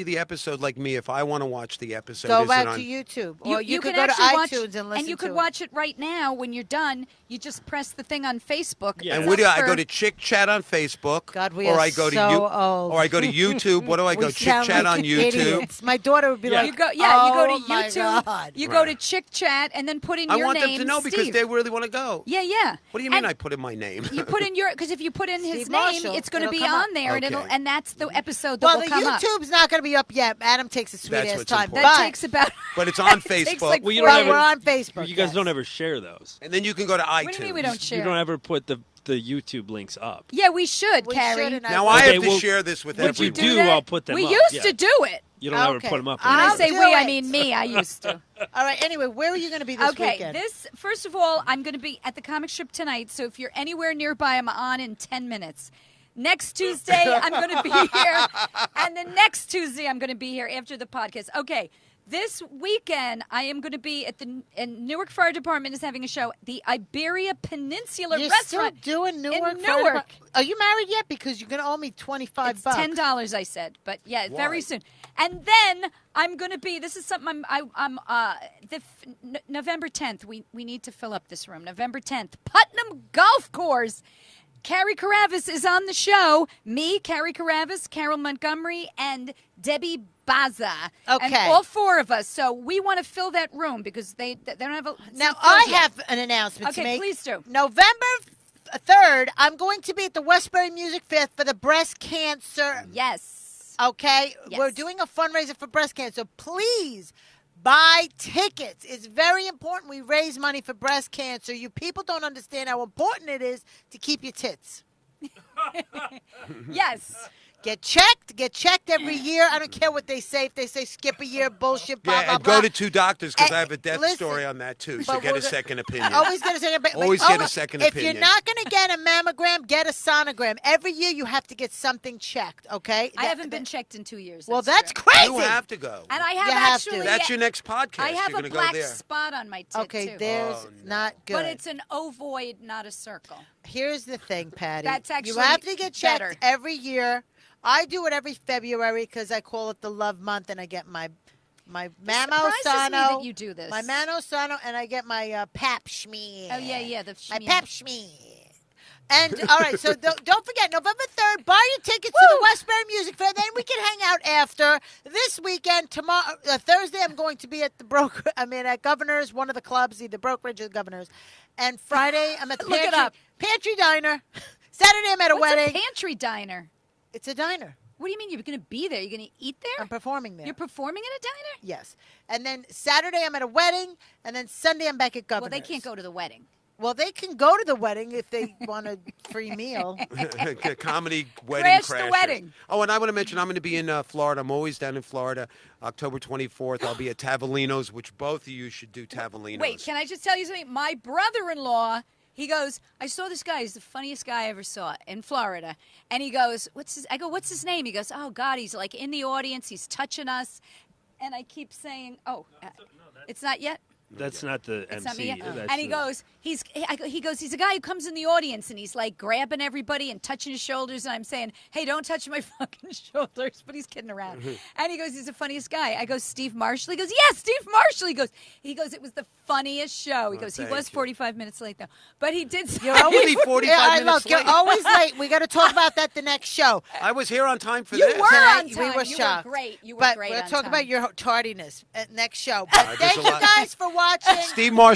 the episode? Like me, if I want to watch the episode, Go is back it on? to YouTube, or you could can go to actually watch, iTunes and listen you could to watch it right now when you're done. You just press the thing on Facebook. Yeah. And It's where do up I go for- to Chick Chat on Facebook? God, we or are I go to so old. Or I go to YouTube. What do I We go? Chick sound Chat like on YouTube. idiots. My daughter would be Yeah. like, You go, you go "Oh, to my YouTube. God." You go to Right. Chick Chat and then put in I your want name. them to know because Steve. they really want to go. Yeah. What do you mean And I put in my name? You put in your because if you put in his Steve name, Marshall, it's going to it'll be come up. on there, and Okay. and that's the episode that Well, will the come up. YouTube's not going to be up yet. Adam takes a sweet That's ass what's time. important. That But takes about. But it's on it takes Facebook. like Well, you 4 don't but ever- we're on Facebook. You guys yes. don't ever share those. And then you can go to iTunes. What do you mean we don't share? You don't ever put the YouTube links up. Yeah, we should, We Carrie. should, and Now I I Okay, have to well, share this with If you everyone. do do, that? I'll put them we up. used Yeah. to do it. You don't ever Okay. put them up. When I I'll say do we, I it. mean me. I used to. All right. Anyway, where are you going to be this Okay, weekend? this first of all, I'm going to be at the comic strip tonight. So if you're anywhere nearby, I'm on in 10 minutes. Next Tuesday, I'm going to be here, and the next Tuesday, I'm going to be here after the podcast. Okay. This weekend, I am going to be at the Newark Fire Department is having a show. The Iberia Peninsula You're Restaurant. still doing Newark? in Fire Newark. Depart- Are you married yet? Because you're going to owe me $25. It's $10, I said, but yeah, Why? very soon. And then I'm going to be. This is something November 10th. We need to fill up this room. November 10th, Putnam Golf Course. Carrie Carabas is on the show. Me, Carrie Carabas, Carol Montgomery, and Debbie Baza. Okay. And all four of us. So we want to fill that room because they don't have a. Now, seat I filled yet. have an announcement to Okay, make. please do. November 3rd, I'm going to be at the Westbury Music Fair for the breast cancer. Yes. Okay? Yes. We're doing a fundraiser for breast cancer. Please buy tickets. It's very important we raise money for breast cancer. You people don't understand how important it is to keep your tits. Yes. Get checked every year. I don't care what they say. If they say skip a year, bullshit, blah, Yeah, blah, and blah. go to 2 doctors because And I have a death listen, story on that too. So but get we're a go- second opinion. Always get a second opinion. Always get a second If opinion. you're not going to get a mammogram, get a sonogram. Every year you have to get something checked, okay? I haven't been checked in 2 years. Well, that's true. crazy. You have to go. And I have You have to. actually. That's your next podcast. I have You're a gonna black go there. spot on my tit Okay, too. there's Oh, no. not good. But it's an ovoid, not a circle. Here's the thing, Patty. That's actually you have to get checked better. every year. I do it every February because I call it the love month, and I get my mammo surprises me sono. that you do this. My mammo sono, and I get my pap schmear. Oh yeah, the My schmear. pap schmear. And all right, so don't forget, November 3rd, buy your tickets to the Westbury Music Fair. Then we can hang out after. This weekend, tomorrow, Thursday, I'm going to be at at Governor's, one of the clubs, either Brokerage or Governor's. And Friday, I'm at the Look it up. Pantry Diner. Saturday, I'm at a What's wedding. a pantry diner? It's a diner. What do you mean you're going to be there? You're going to eat there? I'm performing there. You're performing at a diner? Yes. And then Saturday, I'm at a wedding. And then Sunday, I'm back at Well, Governor's. they can't go to the wedding. Well, they can go to the wedding if they want a free meal. Comedy wedding Crash the crashers. wedding. Oh, and I want to mention I'm going to be in Florida. I'm always down in Florida. October 24th, I'll be at Tavolino's, which both of you should do Tavolino's. Wait, can I just tell you something? My brother-in-law, he goes, I saw this guy. He's the funniest guy I ever saw in Florida. And he goes, I go, what's his name? He goes, oh, God, he's like in the audience. He's touching us. And I keep saying, it's not yet. That's not the It's MC. not me yet. That's And he the- goes, he goes, he's a guy who comes in the audience and he's like grabbing everybody and touching his shoulders. And I'm saying, hey, don't touch my fucking shoulders. But he's kidding around. And he goes, he's the funniest guy. I go, Steve Marshall. He goes, yeah, Steve Marshall. He goes, it was the funniest show. He goes, he thank was you. 45 minutes late though. But he did say, You're always 45 yeah, I minutes look, you're late. always late. We got to talk about that the next show. I was here on time for You this. were Tonight, on We time. were You were shocked. great. You were but great we'll on talk time. about your tardiness at next show. But there's thank a you lot. guys for watching.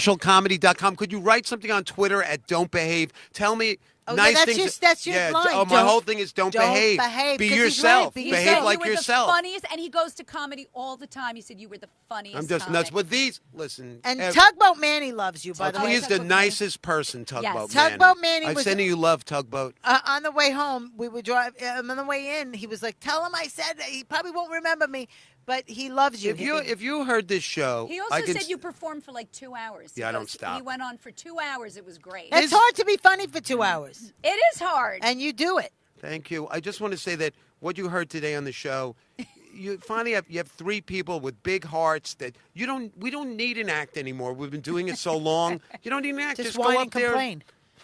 SteveMarshallComedy.com. Could you write something on Twitter at Don't Behave? Tell me Oh, yeah, nice that's things. that's your line. Oh, my Don't- whole thing is don't behave. Be 'cause he's yourself. right. Be Behave yourself. like you were yourself. The funniest, and he goes to comedy all the time. He said you were the funniest. I'm just comic. nuts. But these, listen. And ev- Tugboat Manny loves you, by the he way. is the nicest person, Tugboat Yes. Manny. Tugboat Manny I'm was- sending you love, Tugboat. On the way home, we would drive. On the way in, he was like, "Tell him I said that." He probably won't remember me, but he loves you. If you heard this show, He I also could said you performed for like 2 hours. Yeah, I don't He goes, stop. He went on for 2 hours. It was great. it's hard to be funny for 2 hours, It is hard. and you do it. Thank you. I just want to say that what you heard today on the show, you finally have 3 people with big hearts that we don't need an act anymore. We've been doing it so long. You don't need an act. Just go whine up and there. complain.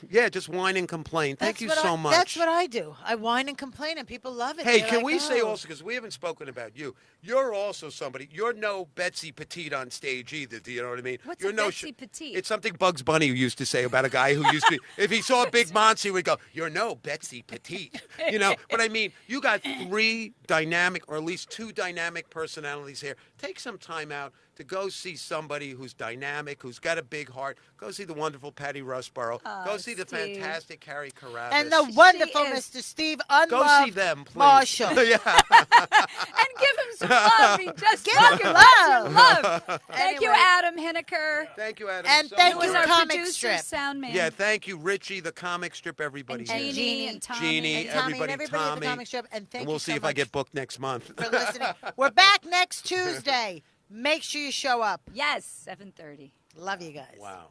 Yeah, just whine and complain. Thank That's you what so I- much. That's what I do. I whine and complain, and people love it. Hey, They're can like, we say "Oh." also, because we haven't spoken about you, you're also somebody, you're no Betsy Petite on stage either, do you know what I mean? What's you're a no Betsy Petite? It's something Bugs Bunny used to say about a guy who used to, if he saw a big monster, he would go, you're no Betsy Petite. You know, but I mean, you got 3 dynamic, or at least 2 dynamic personalities here. Take some time out to go see somebody who's dynamic, who's got a big heart. Go see the wonderful Patty Rustborough. Go see the Steve. fantastic Carrie Carabas. And the wonderful is- Mr. Steve Go Unloved see them, please. Marshall. Yeah. and give him some love. He just Give him fucking love. loves your love. Thank you, Anyway. Adam Hineker. Thank you, Adam. And so thank Who much. was you, our comic producer, strip. sound man. Yeah, thank you, Richie, the comic strip, everybody and here. Jeannie and Tommy. Jeannie, And Tommy everybody, and everybody at Tommy. the comic strip. And thank And we'll you see so if I much get booked next month. for listening. We're back next Tuesday. Make sure you show up. Yes, 7:30. Love you guys. Wow.